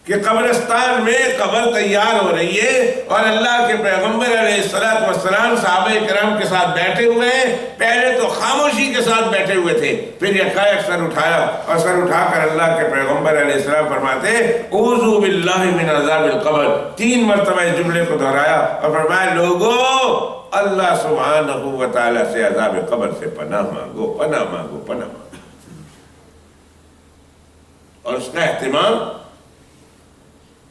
کہ قبرستان میں قبر تیار ہو رہی ہے اور اللہ کے پیغمبر علیہ السلام صحابہ کرام کے ساتھ بیٹھے ہوئے ہیں. پہلے تو خاموشی کے ساتھ بیٹھے ہوئے تھے، پھر یکایک سر اٹھایا اور سر اٹھا کر اللہ کے پیغمبر علیہ السلام فرماتے اعوذ باللہ من عذاب القبر. 3 مرتبہ اس جملے کو دہرایا اور فرمایا لوگو اللہ سبحانہ و تعالیٰ سے عذاب قبر سے پناہ مانگو، پناہ مانگو، پناہ مانگو. اور اس کا اہتمام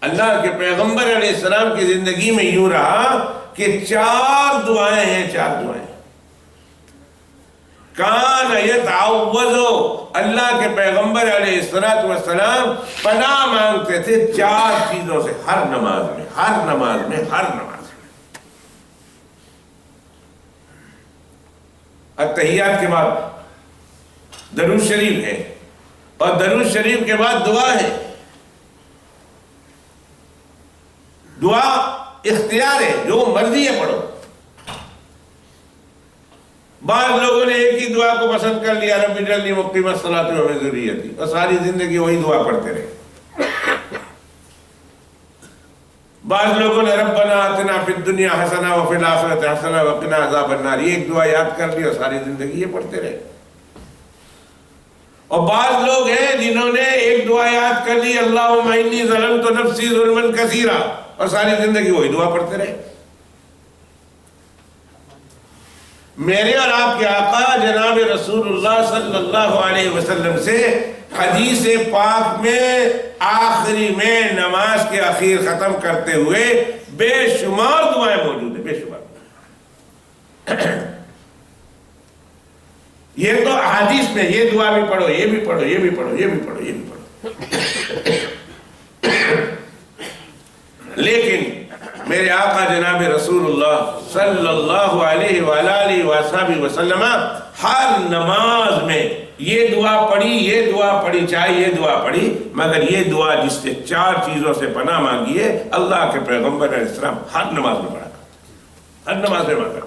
اللہ کے پیغمبر علیہ السلام کی زندگی میں یوں رہا کہ 4 دعائیں ہیں، 4 دعائیں. کان یتعوذ، اللہ کے پیغمبر علیہ السلام پناہ مانگتے تھے 4 چیزوں سے ہر نماز میں، ہر نماز میں، ہر نماز میں. التحیات کے بعد درود شریف ہے اور درود شریف کے بعد دعا ہے. دعا اختیار ہے، جو مرضی ہے پڑھو. بعض لوگوں نے ایک ہی دعا کو پسند کر لیا، رب اجعلنی مقیم الصلاۃ ومن ذریتی، اور ساری زندگی وہی دعا پڑھتے رہے. بعض لوگوں نے ربنا آتنا فی الدنیا حسنہ وفی الآخرۃ حسنہ وقنا عذاب النار، یہ ایک دعا یاد کر لی اور ساری زندگی یہ پڑھتے رہے. اور بعض لوگ ہیں جنہوں نے ایک دعا یاد کر لی، اللہم انی ظلمت نفسی ظلما کثیرا، اور ساری زندگی وہی دعا پڑھتے رہے. میرے اور آپ کے آقا جناب رسول اللہ صلی اللہ علیہ وسلم سے حدیث پاک میں آخری میں نماز کے اخیر ختم کرتے ہوئے بے شمار دعائیں موجود ہیں، بے شمار. یہ تو حدیث میں یہ دعا بھی پڑھو، یہ بھی پڑھو، یہ بھی پڑھو، یہ بھی پڑھو، یہ بھی پڑھو. لیکن میرے آقا جناب رسول اللہ صلی اللہ علیہ وآلہ وصحبہ وسلم ہر نماز میں یہ دعا پڑھی، یہ دعا پڑھی، چاہے یہ دعا پڑھی، مگر یہ دعا جس سے 4 چیزوں سے پناہ مانگی ہے، اللہ کے پیغمبر علیہ السلام ہر نماز میں پڑھا، ہر نماز میں مانگا.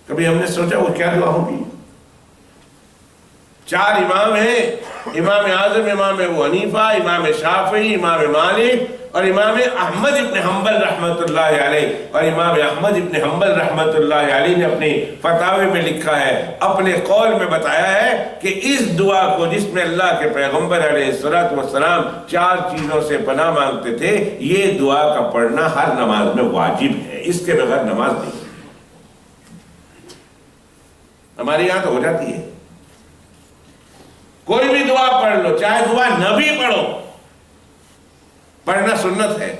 کبھی ہم نے سوچا وہ کیا دعا ہوگی؟ 4 امام ہیں، امام اعظم امام ابو حنیفہ، امام شافعی، امام مالک اور امام احمد ابن حنبل رحمۃ اللہ علیہ. اور امام احمد ابن حنبل رحمۃ اللہ علیہ نے اپنی فتاوی میں لکھا ہے، اپنے قول میں بتایا ہے کہ اس دعا کو جس میں اللہ کے پیغمبر علیہ السلام 4 چیزوں سے پناہ مانگتے تھے، یہ دعا کا پڑھنا ہر نماز میں واجب ہے، اس کے بغیر نماز نہیں. ہمارے یہاں تو ہو جاتی ہے، کوئی بھی دعا پڑھ لو، چاہے دعا نہ بھی پڑھو، پڑھنا سنت ہے،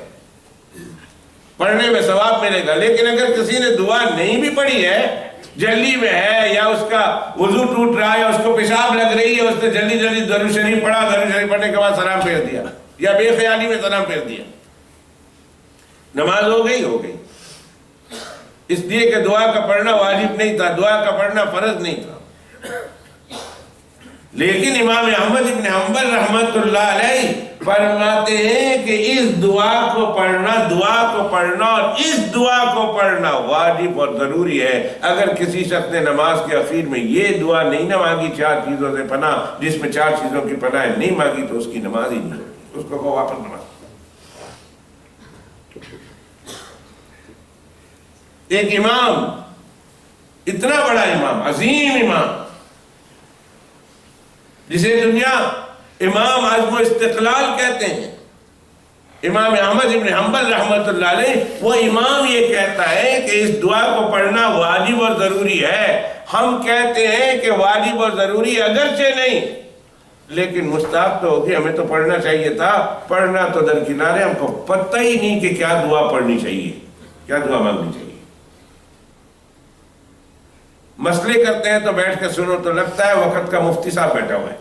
پڑھنے میں ثواب ملے گا. لیکن اگر کسی نے دعا نہیں بھی پڑھی ہے، جلدی میں ہے، یا اس کا وضو ٹوٹ رہا ہے، یا اس کو پیشاب لگ رہی ہے، اس نے جلدی جلدی درود شریف پڑھا، درود شریف پڑھنے کے بعد سلام پھیر دیا، یا بے خیالی میں سلام پھیر دیا، نماز ہو گئی، ہو گئی. اس لیے کہ دعا کا پڑھنا واجب نہیں تھا، دعا کا پڑھنا فرض نہیں تھا. لیکن امام احمد ابن حنبل رحمۃ اللہ علیہ فرماتے ہیں کہ اس دعا کو پڑھنا، دعا کو پڑھنا اور اس دعا کو پڑھنا واجب اور ضروری ہے. اگر کسی شخص نے نماز کے اخیر میں یہ دعا نہیں نہ مانگی، 4 چیزوں سے پناہ، جس میں 4 چیزوں کی پناہ نہیں مانگی، تو اس کی نماز ہی نہیں ہوگی، اس کو واپس نماز. ایک امام، اتنا بڑا امام، عظیم امام، جسے دنیا امام عزم و استقلال کہتے ہیں، امام احمد ابن حنبل رحمۃ اللہ علیہ، وہ امام یہ کہتا ہے کہ اس دعا کو پڑھنا واجب اور ضروری ہے. ہم کہتے ہیں کہ واجب اور ضروری اگرچہ نہیں، لیکن مستحب تو ہوگی، ہمیں تو پڑھنا چاہیے تھا. پڑھنا تو درکنار ہے، ہم کو پتہ ہی نہیں کہ کیا دعا پڑھنی چاہیے، کیا دعا مانگنی چاہیے. مسئلے کرتے ہیں تو بیٹھ کے سنو تو لگتا ہے وقت کا مفتی صاحب بیٹھا ہوا ہے.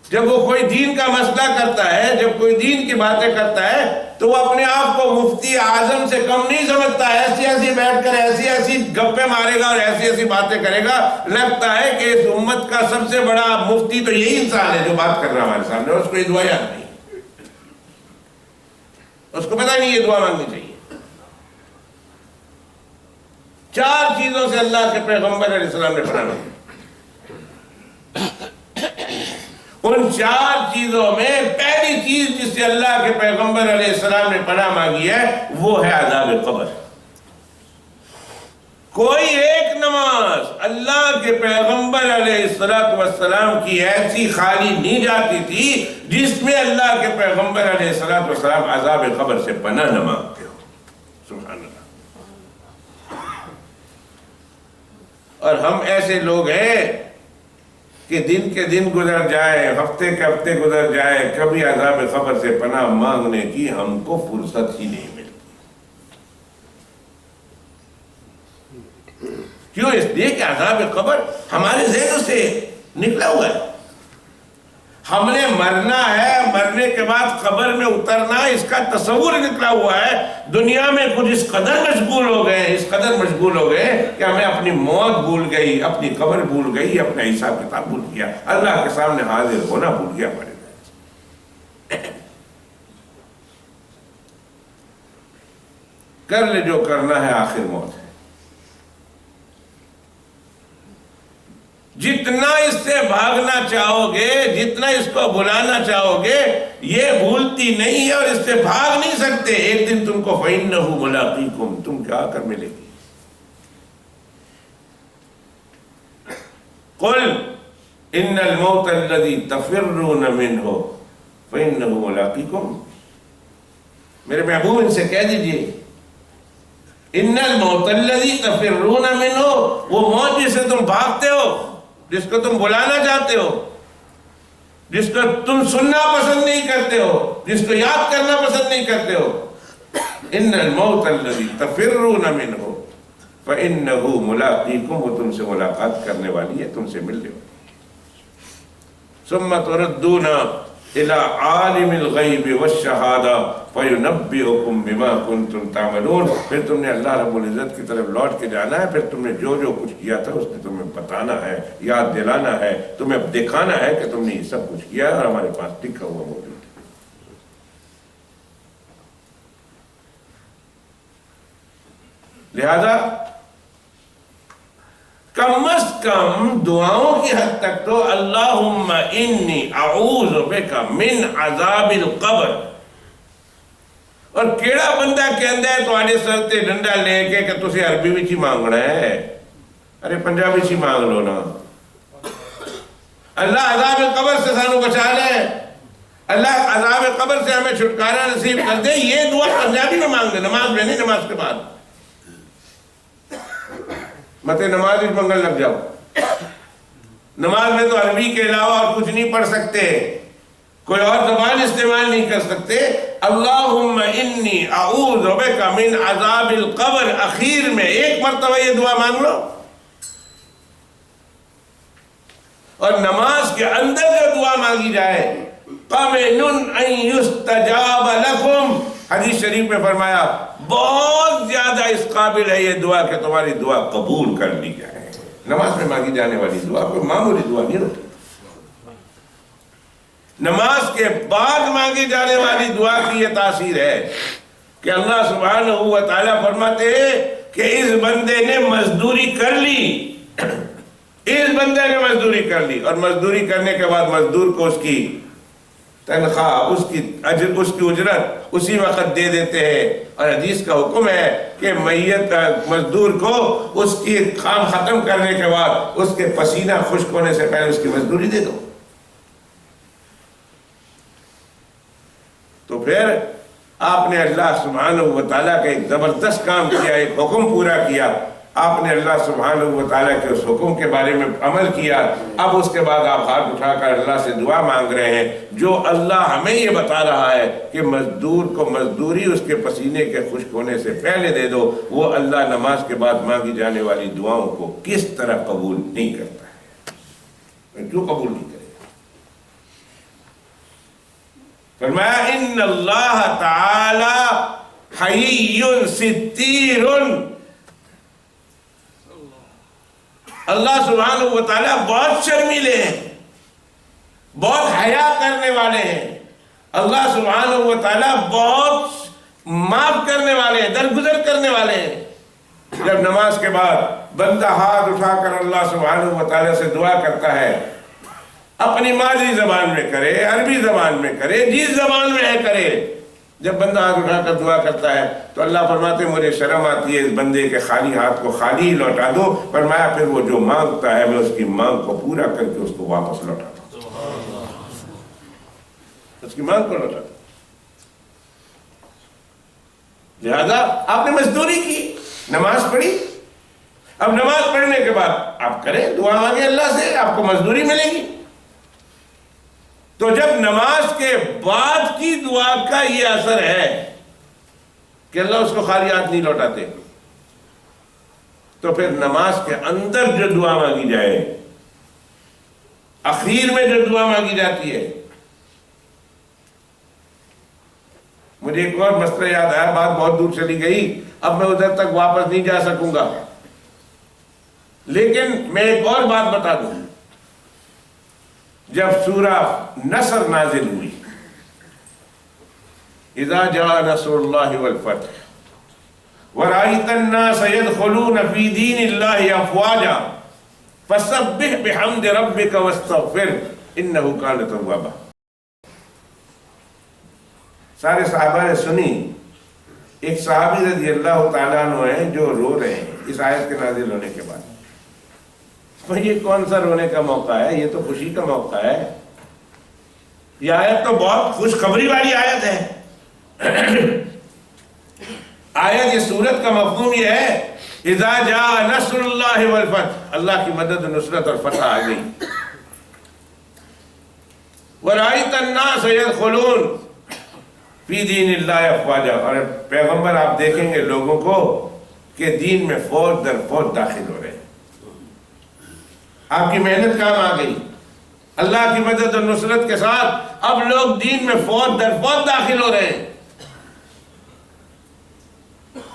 جب وہ کوئی دین کا مسئلہ کرتا ہے، جب کوئی دین کی باتیں کرتا ہے، تو وہ اپنے آپ کو مفتی اعظم سے کم نہیں سمجھتا. ایسی ایسی بیٹھ کر ایسی ایسی گپیں مارے گا اور ایسی ایسی باتیں کرے گا، لگتا ہے کہ اس امت کا سب سے بڑا مفتی تو یہی انسان ہے جو بات کر رہا ہے ہمارے سامنے، اور اس کو یہ دعا یاد نہیں، اس کو پتہ نہیں یہ دعا مانگنی چاہیے. 4 چیزوں سے اللہ کے پیغمبر علیہ السلام نے پناہ مانگی. ان 4 چیزوں میں پہلی چیز جس سے اللہ کے پیغمبر علیہ السلام نے پناہ مانگی ہے، وہ ہے عذاب قبر. کوئی ایک نماز اللہ کے پیغمبر علیہ السلام کی ایسی خالی نہیں جاتی تھی جس میں اللہ کے پیغمبر علیہ السلام عذاب قبر سے پناہ نہ مانگتے ہو. سبحان اللہ. اور ہم ایسے لوگ ہیں کہ دن کے دن گزر جائے، ہفتے کے ہفتے گزر جائے، کبھی عذاب قبر سے پناہ مانگنے کی ہم کو فرصت ہی نہیں ملتی. کیوں؟ اس لیے کہ عذاب قبر ہمارے ذہن سے نکلا ہوا ہے. ہم نے مرنا ہے، مرنے کے بعد قبر میں اترنا، اس کا تصور نکلا ہوا ہے۔ دنیا میں کچھ اس قدر مشغول ہو گئے، اس قدر مشغول ہو گئے کہ ہمیں اپنی موت بھول گئی، اپنی قبر بھول گئی، اپنا حساب کتاب بھول گیا، اللہ کے سامنے حاضر ہونا بھول گیا ہمارے۔ کر لے جو کرنا ہے، آخر موت ہے۔ جتنا اس سے بھاگنا چاہو گے، جتنا اس کو بلانا چاہو گے، یہ بھولتی نہیں ہے اور اس سے بھاگ نہیں سکتے۔ ایک دن تم کو فَإِنَّهُ مُلَاقِيكُمْ، تم کیا کر ملے گی۔ قُلْ إِنَّ الْمَوْتَ الَّذِي تَفِرُّونَ مِنْهُ فَإِنَّهُ مُلَاقِيكُمْ، میرے محبوب ان سے کہہ دیجئے، ان الموت الذی تفرون منہ، وہ موت جسے تم بھاگتے ہو، جس کو تم بلانا چاہتے ہو، جس کو تم سننا پسند نہیں کرتے ہو، جس کو یاد کرنا پسند نہیں کرتے ہو، ان الموت الذی تفرون منہ فإنہ ملاقیکم، وہ تم سے ملاقات کرنے والی ہے، تم سے ملنے والی ہے۔ ثم تردون الى عالم الغیب والشہادہ فینبئکم بما کنتم تعملون، پھر تم نے اللہ رب العزت کی طرف لوٹ کے جانا ہے، پھر تم نے جو جو کچھ کیا تھا اس نے تمہیں بتانا ہے، یاد دلانا ہے، تمہیں دکھانا ہے کہ تم نے یہ سب کچھ کیا اور ہمارے پاس لکھا ہوا موجود ہے۔ لہذا کم از کم دعاؤں کی حد تک تو اللہم انی اعوذ بک من عذاب القبر، اور کیڑا بندہ کہندا ہے تو آنے سر تے ڈنڈا لے کے کہ تسی عربی وچ ہی مانگنا ہے، ارے پنجابی وچ ہی مانگ لو نا۔ اللہ عذاب قبر سے سانو بچا لے، اللہ عذاب قبر سے ہمیں چھٹکارا نصیب کر دے، یہ دعا پنجابی میں مانگ دے، نماز میں نہیں، نماز کے بعد مت نماز منگل لگ جاؤ۔ نماز میں تو عربی کے علاوہ اور کچھ نہیں پڑھ سکتے، کوئی اور زبان استعمال نہیں کر سکتے۔ اللہم انی اعوذ بک من عذاب القبر، اخیر میں ایک مرتبہ یہ دعا مانگ لو۔ اور نماز کے اندر جو دعا مانگی جائے، قَمِنٌ أَن يُسْتَجَابَ لَكُمْ، حدیث شریف میں فرمایا بہت زیادہ اس قابل ہے یہ دعا کہ تمہاری دعا قبول کر لی جائے۔ نماز میں مانگی جانے والی دعا کوئی معمولی دعا نہیں ہوتی، نماز کے بعد مانگی جانے والی دعا کی یہ تاثیر ہے کہ اللہ سبحانہ و تعالیٰ فرماتے ہیں کہ اس بندے نے مزدوری کر لی، اس بندے نے مزدوری کر لی، اور مزدوری کرنے کے بعد مزدور کو اس کی تنخواہ، اس کی اجرت اسی وقت دے دیتے ہیں۔ اور حدیث کا حکم ہے کہ میت مزدور کو اس کی کام ختم کرنے کے بعد اس کے پسینہ خشک ہونے سے پہلے اس کی مزدوری دے دو۔ تو پھر آپ نے اللہ سبحانہ و تعالیٰ کا ایک زبردست کام کیا، ایک حکم پورا کیا، آپ نے اللہ سبحانہ و تعالیٰ کے اس حکم کے بارے میں عمل کیا۔ اب اس کے بعد آپ ہاتھ اٹھا کر اللہ سے دعا مانگ رہے ہیں۔ جو اللہ ہمیں یہ بتا رہا ہے کہ مزدور کو مزدوری اس کے پسینے کے خشک ہونے سے پہلے دے دو، وہ اللہ نماز کے بعد مانگی جانے والی دعاؤں کو کس طرح قبول نہیں کرتا ہے؟ کیوں قبول نہیں کرے؟ فرمایا ان اللہ تعالی حیی ستیر، اللہ سبحانہ و تعالیٰ بہت شرمیلے ہیں، بہت حیا کرنے والے ہیں، اللہ سبحانہ و تعالیٰ بہت معاف کرنے والے ہیں، درگزر کرنے والے ہیں۔ جب نماز کے بعد بندہ ہاتھ اٹھا کر اللہ سبحانہ و تعالیٰ سے دعا کرتا ہے، اپنی مادری زبان میں کرے، عربی زبان میں کرے، جس زبان میں ہے کرے، جب بندہ ہاتھ اٹھا کر دعا کرتا ہے تو اللہ فرماتے ہیں مجھے شرم آتی ہے اس بندے کے خالی ہاتھ کو خالی ہی لوٹا دو۔ فرمایا پھر وہ جو مانگتا ہے میں اس کی مانگ کو پورا کر کے اس کو واپس لوٹاتا ہوں، اس کی مانگ کو لوٹاتا ہوں۔ لہذا آپ نے مزدوری کی، نماز پڑھی، اب نماز پڑھنے کے بعد آپ کریں دعا مانگیں اللہ سے، آپ کو مزدوری ملے گی۔ تو جب نماز کے بعد کی دعا کا یہ اثر ہے کہ اللہ اس کو خالی ہاتھ نہیں لوٹاتے، تو پھر نماز کے اندر جو دعا مانگی جائے، اخیر میں جو دعا مانگی جاتی ہے، مجھے ایک اور مسئلہ یاد آیا، بات بہت دور چلی گئی، اب میں ادھر تک واپس نہیں جا سکوں گا، لیکن میں ایک اور بات بتا دوں۔ جب سورہ نصر نازل ہوئی، اذا جاء نصر اللہ والفتح ورأيت الناس يدخلون في دين الله افواجا فسبح بحمد ربك واستغفر انه كان توابا۔ سارے صحابہ نے سنی، ایک صحابی رضی اللہ تعالیٰ عنہ ہیں جو رو رہے ہیں اس آیت کے نازل ہونے کے بعد۔ تو یہ کون سا رونے کا موقع ہے؟ یہ تو خوشی کا موقع ہے۔ یہ آیت تو بہت خوشخبری والی آیت ہے۔ آیت، یہ سورت کا مفہوم یہ ہے، اذا جاء نصر اللہ والفتح، اللہ کی مدد، نصرت اور فتح آ گئی۔ ورأيت الناس يدخلون فی دین اللہ افواجا، اور پیغمبر آپ دیکھیں گے لوگوں کو کہ دین میں فوج در فوج داخل ہو رہے ہیں۔ آپ کی محنت کام آ گئی، اللہ کی مدد اور نصرت کے ساتھ اب لوگ دین میں فوج در فوج داخل ہو رہے ہیں۔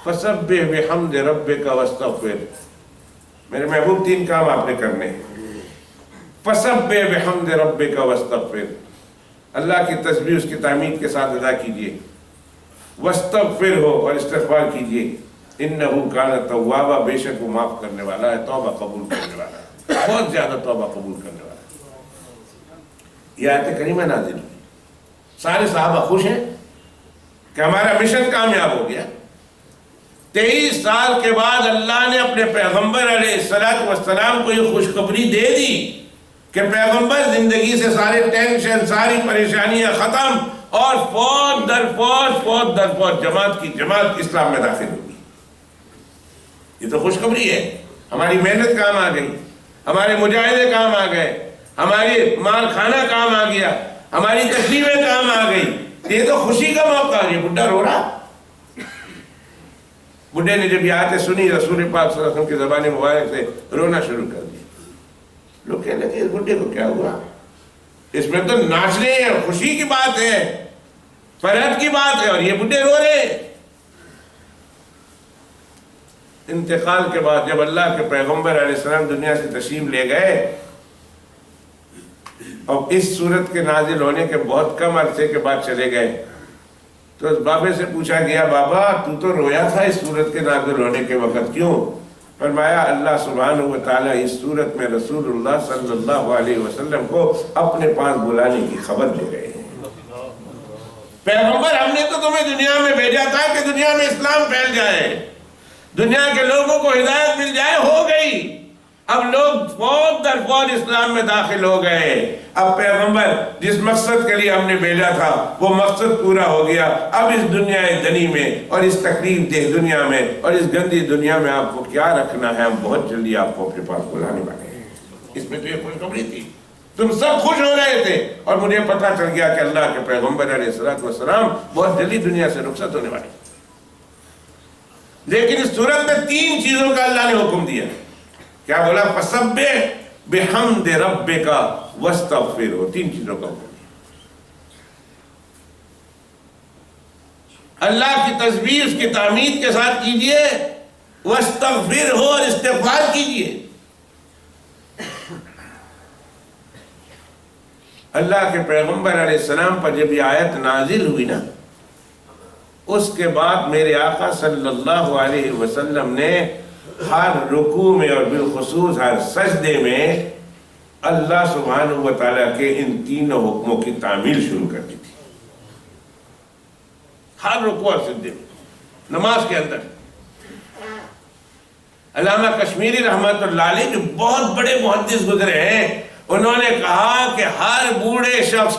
فسبح بحمد ربک واستغفر، میرے محبوب تین کام آپ نے کرنے ہیں۔ فسبح بحمد ربک واستغفر، اللہ کی تسبیح اس کی تعمید کے ساتھ ادا کیجئے۔ واستغفر ہو، اور استغفار کیجئے۔ انہ کان توابا، بے شک وہ معاف کرنے والا ہے، توبہ قبول کرنے والا ہے، بہت زیادہ توبہ قبول کرنے والا ہے۔ یہ آیت کریمہ نازل ہوئی، سارے صحابہ خوش ہیں کہ ہمارا مشن کامیاب ہو گیا۔ 23 سال کے بعد اللہ نے اپنے پیغمبر علیہ السلام کو یہ خوشخبری دے دی کہ پیغمبر زندگی سے سارے ٹینشن، ساری پریشانیاں ختم، اور فوج در فوج جماعت کی جماعت اسلام میں داخل ہوگی۔ یہ تو خوشخبری ہے۔ ہماری محنت کام آ گئی، ہمارے مجاہدے کام آ گئے، ہماری مال کھانا کام آ گیا، ہماری تکلیفیں کام آ گئی۔ یہ تو خوشی کا موقع ہے۔ یہ بڈھا رو رہا، بڈھے نے جب یہ آیتیں سنی، رسول پاک صلی اللہ علیہ وسلم کی زبان مبارک سے رونا شروع کر دیا۔ لوگ کہنے لگے اس بڈھے کو کیا ہوا؟ اس میں تو ناچنے ہیں، خوشی کی بات ہے، فرحت کی بات ہے، اور یہ بڈھے رو رہے ہیں۔ انتقال کے بعد جب اللہ کے پیغمبر علیہ السلام دنیا سے تشریف لے گئے، اور اس صورت کے نازل ہونے کے بہت کم عرصے کے بعد چلے گئے، تو اس بابے سے پوچھا گیا، بابا تو تو رویا تھا اس صورت کے نازل ہونے کے وقت، کیوں؟ فرمایا اللہ سبحانہ و تعالیٰ اس صورت میں رسول اللہ صلی اللہ علیہ وسلم کو اپنے پاس بلانے کی خبر دے رہے ہیں۔ پیغمبر، ہم نے تو تمہیں دنیا میں بھیجا تھا کہ دنیا میں اسلام پھیل جائے، دنیا کے لوگوں کو ہدایت مل جائے، ہو گئی۔ اب لوگ فوج در فوج اسلام میں داخل ہو گئے۔ اب پیغمبر جس مقصد کے لیے ہم نے بھیجا تھا وہ مقصد پورا ہو گیا۔ اب اس دنیا دنی میں اور اس تکلیف دہ دنیا میں اور اس گندی دنیا میں آپ کو کیا رکھنا ہے، ہم بہت جلدی آپ کو اپنے پاس بلانے والے ہیں۔ اس میں تو یہ خوشخبری تھی، تم سب خوش ہو رہے تھے، اور مجھے پتہ چل گیا کہ اللہ کے پیغمبر علیہ السلام بہت جلدی دنیا سے رخصت ہونے والے۔ لیکن اس صورت میں 3 چیزوں کا اللہ نے حکم دیا۔ کیا بولا؟ فسبح بحمد ربک واستغفر، 3 چیزوں کا حکم دیا۔ اللہ کی تسبیح اس کی تعمید کے ساتھ کیجئے، واستغفر ہو، اور استغفار کیجئے۔ اللہ کے پیغمبر علیہ السلام پر جب یہ آیت نازل ہوئی نا، اس کے بعد میرے آقا صلی اللہ علیہ وسلم نے ہر رکوع میں اور بالخصوص ہر سجدے میں اللہ سبحانہ و تعالیٰ کے ان 3 حکموں کی تعمیل شروع کر دی تھی۔ ہر رکوع اور سجدے میں، نماز کے اندر۔ علامہ کشمیری رحمت اللہ علیہ جو بہت بڑے محدث گزرے ہیں، انہوں نے کہا کہ ہر بوڑھے شخص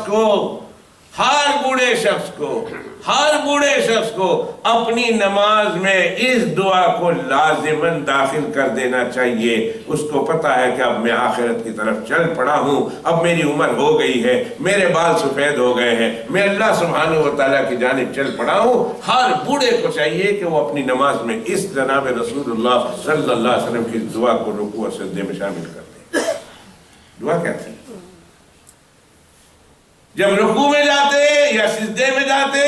کو اپنی نماز میں اس دعا کو لازماً داخل کر دینا چاہیے۔ اس کو پتا ہے کہ اب میں آخرت کی طرف چل پڑا ہوں، اب میری عمر ہو گئی ہے، میرے بال سفید ہو گئے ہیں، میں اللہ سبحانہ و تعالیٰ کی جانب چل پڑا ہوں۔ ہر بوڑھے کو چاہیے کہ وہ اپنی نماز میں اس جناب رسول اللہ صلی اللہ علیہ وسلم کی دعا کو رکوع اور سجدے میں شامل کر دے۔ دعا کیا تھی؟ جب رکوع میں جاتے یا سجدے میں جاتے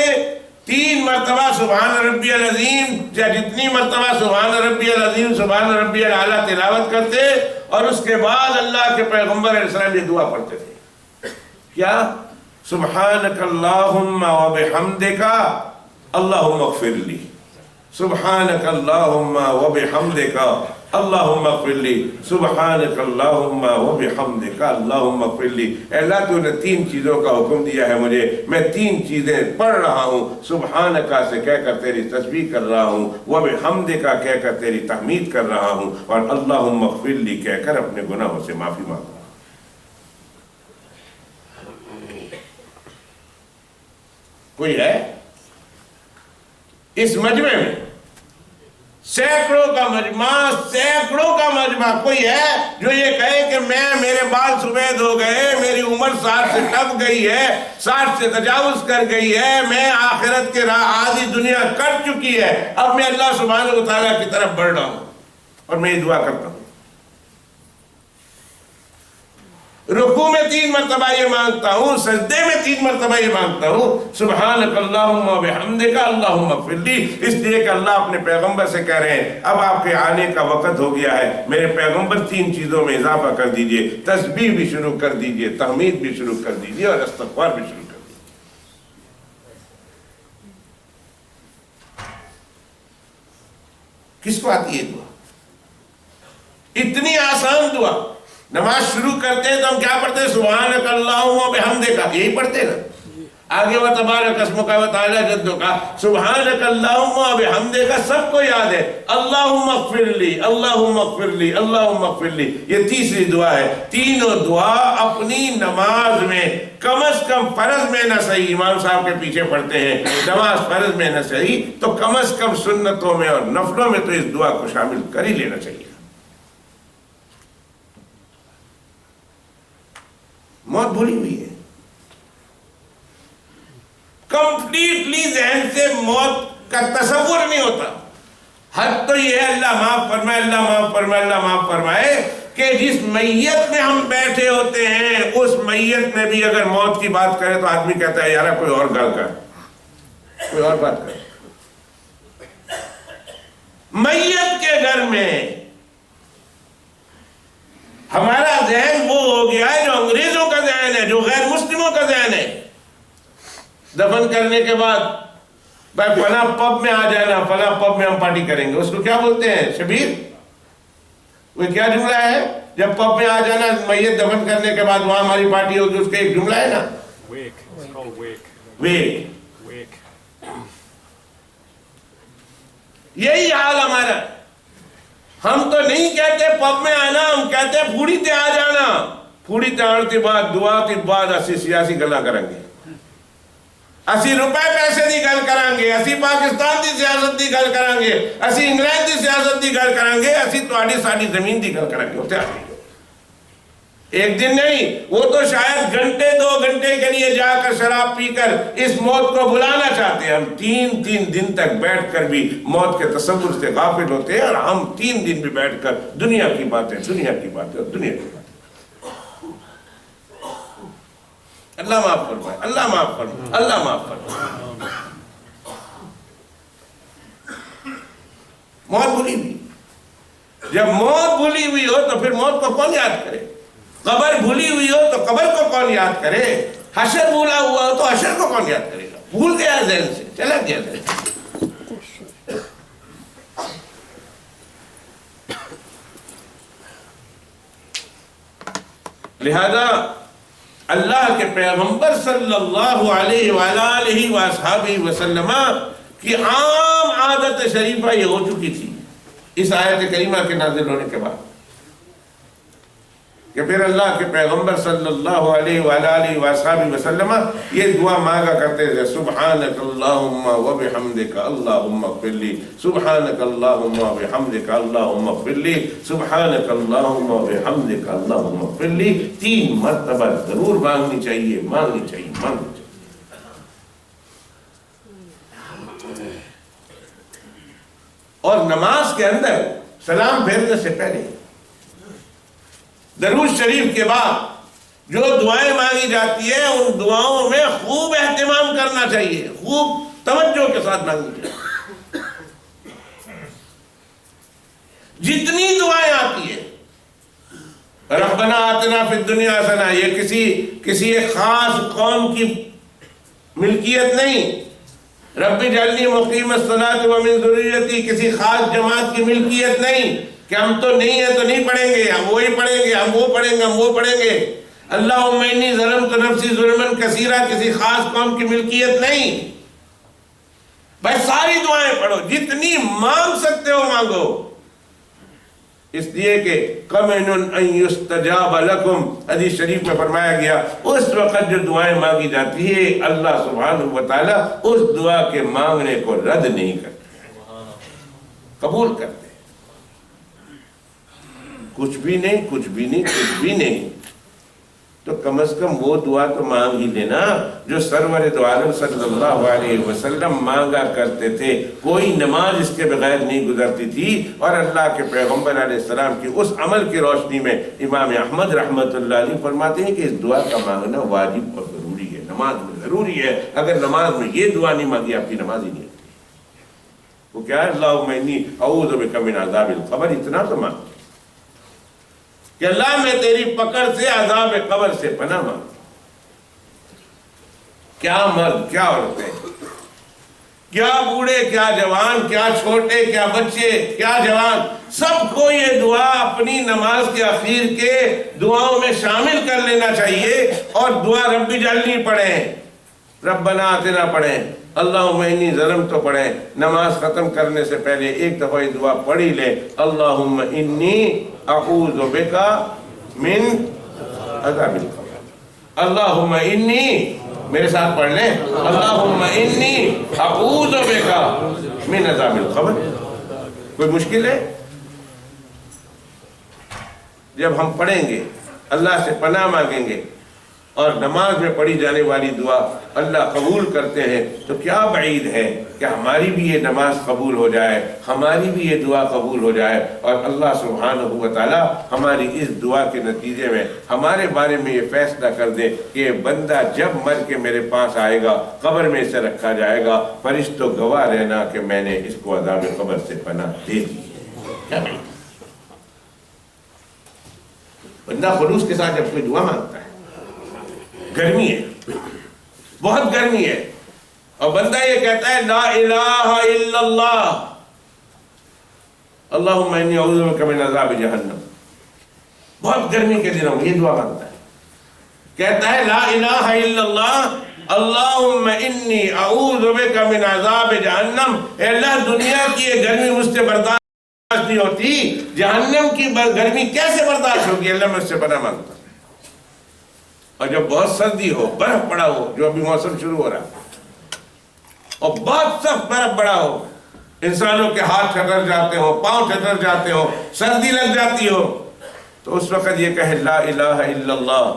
3 مرتبہ سبحان ربی العظیم یا جتنی مرتبہ سبحان ربی العظیم سبحان ربی الاعلیٰ تلاوت کرتے اور اس کے بعد اللہ کے پیغمبر علیہ السلام یہ دعا پڑھتے تھے. کیا؟ سبحانک اللہم وبحمدک اللہم اغفر لی. سبحانک اللہم وبحمدک اللہم اغفر لی. سبحانک اللہم وبحمدک اللہم اغفر لی. اے اللہ تو نے 3 چیزوں کا حکم دیا ہے مجھے، میں 3 چیزیں پڑھ رہا ہوں. سبحانکا سے کہہ کر تیری تسبیح کر رہا ہوں، وبحمدکا کہہ کر تیری تحمید کر رہا ہوں، اور اللہم اغفر لی کہہ کر اپنے گناہوں سے معافی مانگ رہا ہوں. کوئی ہے اس مجمع میں؟ سینکڑوں کا مجمع کوئی ہے جو یہ کہے کہ میرے بال سفید ہو گئے، میری عمر 60 سے ٹپ گئی ہے، 60 سے تجاوز کر گئی ہے، میں آخرت کے راہ آدھی دنیا کٹ چکی ہے، اب میں اللہ سبحانہ و تعالیٰ کی طرف بڑھ رہا ہوں اور میں یہ دعا کرتا ہوں. رکوع میں 3 مرتبہ یہ مانگتا ہوں، سجدے میں 3 مرتبہ یہ مانگتا ہوں سبحانک اللہم وبحمدک اللہم اغفر لی. اس لیے کہ اللہ اپنے پیغمبر سے کہہ رہے ہیں اب آپ کے آنے کا وقت ہو گیا ہے، میرے پیغمبر 3 چیزوں میں اضافہ کر دیجئے، تسبیح بھی شروع کر دیجئے، تحمید بھی شروع کر دیجئے، اور استغفار بھی شروع کر دیجئے. کس کو آتی ہے دعا؟ اتنی آسان دعا. نماز شروع کرتے ہیں تو ہم کیا پڑھتے ہیں؟ سبحانک اللہم وبحمدک، یہی پڑھتے نا. آگے وہ تبارک اسمک و تعالی جدک، سبحانک اللہم وبحمدک سب کو یاد ہے. اللہم اغفر لی، اللہم اغفر لی، اللہم اغفر لی، یہ تیسری دعا ہے. تینوں دعا اپنی نماز میں کم از کم فرض میں نہ صحیح، امام صاحب کے پیچھے پڑھتے ہیں، نماز فرض میں نہ صحیح تو کم از کم سنتوں میں اور نفلوں میں تو اس دعا کو شامل کر ہی لینا چاہیے. موت بھولی ہوئی ہے، کمپلیٹلی ذہن سے موت کا تصور نہیں ہوتا. حد تو یہ ہے اللہ معاف فرمائے، اللہ معاف فرمائے، اللہ معاف فرمائے، کہ جس میت میں ہم بیٹھے ہوتے ہیں اس میت میں بھی اگر موت کی بات کرے تو آدمی کہتا ہے یار کوئی اور گل کر، کوئی اور بات کر. میت کے گھر میں ہمارا ذہن وہ ہو گیا ہے جو انگریزوں کا ذہن ہے، جو غیر مسلموں کا ذہن ہے. دفن کرنے کے بعد بھائی فلاں پب میں آ جانا، فلاں پب میں ہم پارٹی کریں گے. اس کو کیا بولتے ہیں شبیر؟ وہ کیا جملہ ہے؟ جب پب میں آ جانا میت دفن کرنے کے بعد وہاں ہماری پارٹی ہوگی، اس کا ایک جملہ ہے نا، ویک. یہی حال ہمارا. ہم تو نہیں کہتے پب میں آنا، ہم کہتے پھوڑی تے آ جانا. پھوڑی تے آنے کے بعد دعا کے بعد اسی سیاسی گلاں کریں گے، اسی روپے پیسے دی گل کریں گے، اسی پاکستان دی سیاست دی گل کریں گے، اسی انگلینڈ دی سیاست دی گل کریں گے، اسی تہاڈی ساڈی زمین دی گل کریں گے. اتنے آ گئے ایک دن نہیں، وہ تو شاید گھنٹے 2 گھنٹے کے لیے جا کر شراب پی کر اس موت کو بلانا چاہتے ہیں. ہم 3 دن تک بیٹھ کر بھی موت کے تصور سے غافل ہوتے ہیں، اور ہم 3 دن بھی بیٹھ کر دنیا کی باتیں اور دنیا کی باتیں. اللہ معاف فرمائے، اللہ معاف فرمائے، اللہ معاف فرمائے. موت بھولی ہوئی. جب موت بھولی ہوئی ہو تو پھر موت کو کون یاد کرے؟ قبر بھولی ہوئی ہو تو قبر کو کون یاد کرے؟ حشر بھولا ہوا ہو تو حشر کو کون یاد کرے گا؟ بھول گیا ذہن سے، چلا گیا ذہن. لہذا اللہ کے پیغمبر صلی اللہ علیہ وآلہ وآصحابہ وسلم کی عام عادت شریفہ یہ ہو چکی تھی اس آیت کریمہ کے نازل ہونے کے بعد، کہ پھر اللہ کے پیغمبر صلی اللہ علیہ وآلہ وآصحابہ وسلم یہ دعا مانگا کرتے تھے سبحانک اللہم وبحمدک اللہم اغفر لی، سبحانک اللہم وبحمدک اللہم اغفر لی، سبحانک اللہم وبحمدک اللہم اغفر لی. 3 مرتبہ ضرور مانگنی چاہیے، مانگنی چاہیے، مانگنی چاہیے. اور نماز کے اندر سلام پھیرنے سے پہلے درود شریف کے بعد جو دعائیں مانگی جاتی ہیں ان دعاؤں میں خوب اہتمام کرنا چاہیے، خوب توجہ کے ساتھ مانگنی چاہیے. جتنی دعائیں آتی ہیں ربنا آتنا فی الدنیا حسنہ، یہ کسی ایک خاص قوم کی ملکیت نہیں. رب اجعلنی مقیم الصلاۃ ومن ذریتی کسی خاص جماعت کی ملکیت نہیں کہ ہم تو نہیں ہیں تو نہیں پڑھیں گے، ہم وہی پڑھیں گے، ہم وہ پڑھیں گے، ہم وہ پڑھیں گے. اللہم انی ظلمت نفسی ظلما کثیرا کسی خاص قوم کی ملکیت نہیں. بھائی ساری دعائیں پڑھو، جتنی مانگ سکتے ہو مانگو، اس لیے کہ قمن ان یستجاب لکم، حدیث شریف میں فرمایا گیا اس وقت جو دعائیں مانگی جاتی ہے اللہ سبحانہ و تعالیٰ اس دعا کے مانگنے کو رد نہیں کرتے، قبول کرتے. کچھ بھی نہیں، کچھ بھی نہیں، کچھ بھی نہیں، تو کم از کم وہ دعا تو مانگ ہی لینا جو سرور دو عالم صلی اللہ علیہ وسلم مانگا کرتے تھے. کوئی نماز اس کے بغیر نہیں گزرتی تھی، اور اللہ کے پیغمبر علیہ السلام کی اس عمل کی روشنی میں امام احمد رحمۃ اللہ علیہ فرماتے ہیں کہ اس دعا کا مانگنا واجب اور ضروری ہے، نماز میں ضروری ہے. اگر نماز میں یہ دعا نہیں مانگی آپ کی نماز ہی نہیں ہوتی. وہ کیا ہے؟ اللہم انی اعوذ بک من عذاب القبر. اتنا تو مانگ کہ اللہ میں تیری پکڑ سے عذاب قبر سے پناہ مانگ. کیا مرد، کیا عورتیں، کیا بوڑھے، کیا جوان، کیا چھوٹے، کیا بچے، کیا جوان، سب کو یہ دعا اپنی نماز کے اخیر کے دعاؤں میں شامل کر لینا چاہیے. اور دعا رب اجعلنی پڑھیں، ربنا آتنا پڑھیں، اللہم انی ظلمت تو پڑھیں. نماز ختم کرنے سے پہلے ایک دفعہ یہ دعا پڑھی لیں، اللہم انی اعوذ بک من عذاب القبر. اللہم انی، میرے ساتھ پڑھ لیں، اللہم انی اعوذ بک من عذاب القبر. کوئی مشکل ہے؟ جب ہم پڑھیں گے، اللہ سے پناہ مانگیں گے اور نماز میں پڑھی جانے والی دعا اللہ قبول کرتے ہیں، تو کیا بعید ہے کہ ہماری بھی یہ نماز قبول ہو جائے، ہماری بھی یہ دعا قبول ہو جائے، اور اللہ سبحانہ و تعالی ہماری اس دعا کے نتیجے میں ہمارے بارے میں یہ فیصلہ کر دے کہ یہ بندہ جب مر کے میرے پاس آئے گا، قبر میں اسے رکھا جائے گا، فرشتوں گواہ رہنا کہ میں نے اس کو عذاب قبر سے پناہ دے دی. کیا بعید؟ بندہ خلوص کے ساتھ جب کوئی دعا مانگتا ہے، گرمی ہے، بہت گرمی ہے، اور بندہ یہ کہتا ہے لا الہ الا اللہ، اللہم انی اعوذ بک من عذاب جہنم، بہت گرمی کے دنوں میں یہ دعا مانگتا ہے، کہتا ہے لا الہ الا اللہ اللہم انی اعوذ بک من عذاب جہنم. اے اللہ دنیا کی یہ گرمی مجھ سے برداشت نہیں ہوتی، جہنم کی گرمی کیسے برداشت ہوگی، اللہ مجھ سے پناہ مانگتا. اور جب بہت سردی ہو، برف پڑا ہو، جو ابھی موسم شروع ہو رہا ہے، اور بہت سخت برف پڑا ہو، انسانوں کے ہاتھ ٹھٹر جاتے ہو، پاؤں ٹھٹر جاتے ہو، سردی لگ جاتی ہو، تو اس وقت یہ کہے لا الہ الا اللہ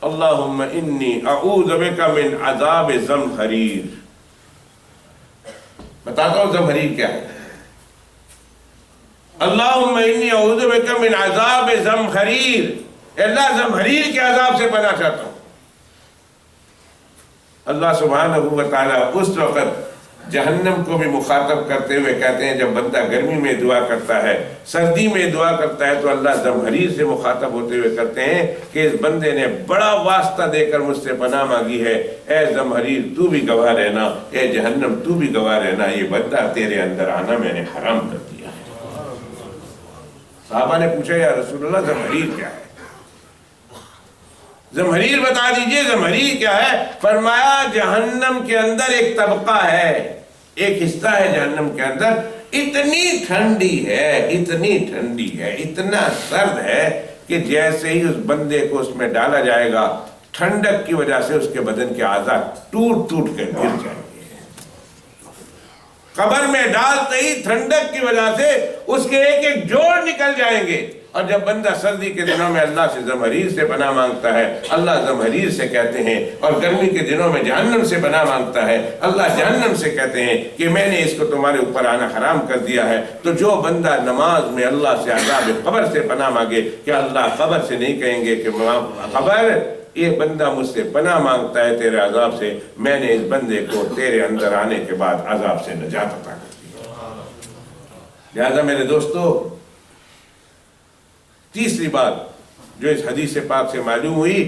اللہم انی اعوذ بک من عذاب زمہریر. بتاتا ہوں زمہریر کیا ہے. اللہم انی اعوذ بک من عذاب زمہریر، اللہ زمہریر کے عذاب سے پناہ چاہتا ہوں. اللہ سبحانہ و تعالیٰ اس وقت جہنم کو بھی مخاطب کرتے ہوئے کہتے ہیں، جب بندہ گرمی میں دعا کرتا ہے، سردی میں دعا کرتا ہے، تو اللہ زمہریر سے مخاطب ہوتے ہوئے کرتے ہیں کہ اس بندے نے بڑا واسطہ دے کر مجھ سے پناہ مانگی ہے. اے زمہریر تو بھی گواہ رہنا، اے جہنم تو بھی گواہ رہنا، یہ بندہ تیرے اندر آنا میں نے حرام کر دیا ہے. صحابہ نے پوچھا یا رسول اللہ زمہریر کیا ہے؟ زمہریر بتا دیجئے زمہریر کیا ہے. فرمایا جہنم کے اندر ایک طبقہ ہے، ایک حصہ ہے جہنم کے اندر، اتنی ٹھنڈی ہے، اتنی ٹھنڈی ہے، اتنا سرد ہے کہ جیسے ہی اس بندے کو اس میں ڈالا جائے گا، ٹھنڈک کی وجہ سے اس کے بدن کے اعضاء ٹوٹ ٹوٹ کر گر جائیں گے. قبر میں ڈالتے ہی ٹھنڈک کی وجہ سے اس کے ایک ایک جوڑ نکل جائیں گے. اور جب بندہ سردی کے دنوں میں اللہ سے زمہریر سے پناہ مانگتا ہے، اللہ زمہریر سے کہتے ہیں، اور گرمی کے دنوں میں جہنم سے پناہ مانگتا ہے، اللہ جہنم سے کہتے ہیں کہ میں نے اس کو تمہارے اوپر آنا حرام کر دیا ہے. تو جو بندہ نماز میں اللہ سے عذاب قبر سے پناہ مانگے، کہ اللہ قبر سے نہیں کہیں گے کہ قبر یہ بندہ مجھ سے پناہ مانگتا ہے تیرے عذاب سے، میں نے اس بندے کو تیرے اندر آنے کے بعد عذاب سے نجات عطا کر دی۔ لہذا میرے دوستو، تیسری بات جو اس حدیث پاک سے معلوم ہوئی،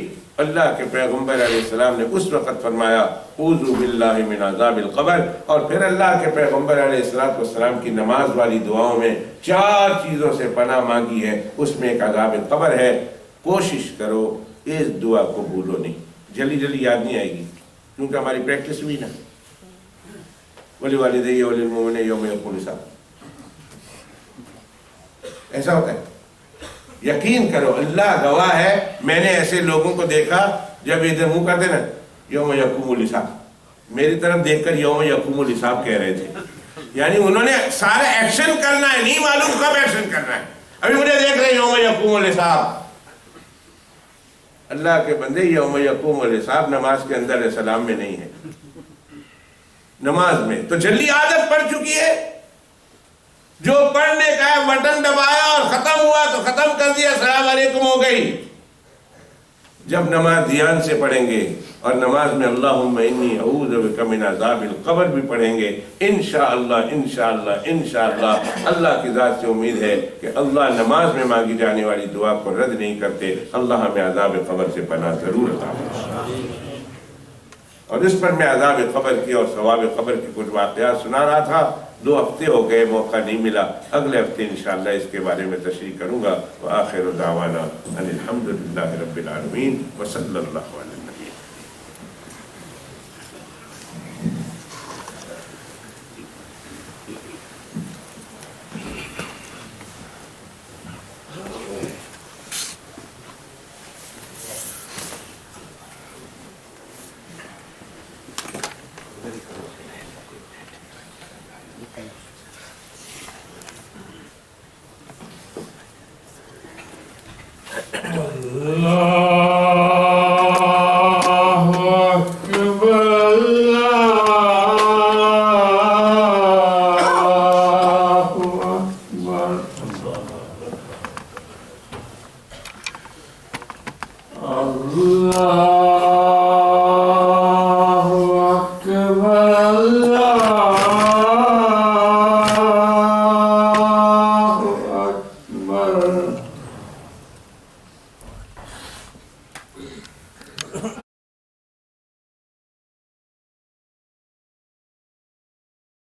اللہ کے پیغمبر علیہ السلام نے اس وقت فرمایا اعوذ باللہ من عذاب القبر، اور پھر اللہ کے پیغمبر علیہ السلام کی نماز والی دعاؤں میں 4 چیزوں سے پناہ مانگی ہے، اس میں ایک عذاب قبر ہے۔ کوشش کرو اس دعا کو بھولو نہیں، جلدی جلدی یاد نہیں آئے گی کیونکہ ہماری پریکٹس ہوئی نا، وَلِوَالِدَيَّ وَلِلْمُؤْمِنِينَ يَوْمَ يَقُومُ الْحِسَابُ، ایسا ہوتا ہے۔ یقین کرو، اللہ گواہ ہے، میں نے ایسے لوگوں کو دیکھا جب ادھر منہ کرتے نا یوم یقوم الحساب، میری طرف دیکھ کر یوم یقوم الحساب کہہ رہے تھے، یعنی انہوں نے سارا ایکشن کرنا ہے، نہیں معلوم کب ایکشن کرنا ہے، ابھی مجھے دیکھ رہے یوم یقوم الحساب۔ اللہ کے بندے، یوم یقوم الحساب نماز کے اندر السلام میں نہیں ہے، نماز میں تو جلدی عادت پڑ چکی ہے، جو پڑھنے کا ہے بٹن دبایا اور ختم ہوا تو ختم کر دیا، السلام علیکم ہو گئی۔ جب نماز دھیان سے پڑھیں گے اور نماز میں اللہم انی اعوذ بک من عذاب القبر بھی پڑھیں گے، انشاءاللہ انشاءاللہ انشاءاللہ اللہ کی ذات سے امید ہے کہ اللہ نماز میں مانگی جانے والی دعا کو رد نہیں کرتے، اللہ ہمیں عذاب قبر سے پناہ ضرور عطا فرمائے۔ اور اس پر میں عذاب قبر کی اور ثواب قبر کی کچھ واقعات سنا رہا تھا، 2 ہفتے ہو گئے، موقع نہیں ملا، اگلے ہفتے انشاءاللہ اس کے بارے میں تشریح کروں گا۔ وآخر دعوانا ان الحمدللہ رب العالمین وصلی اللہ علیہ وسلم۔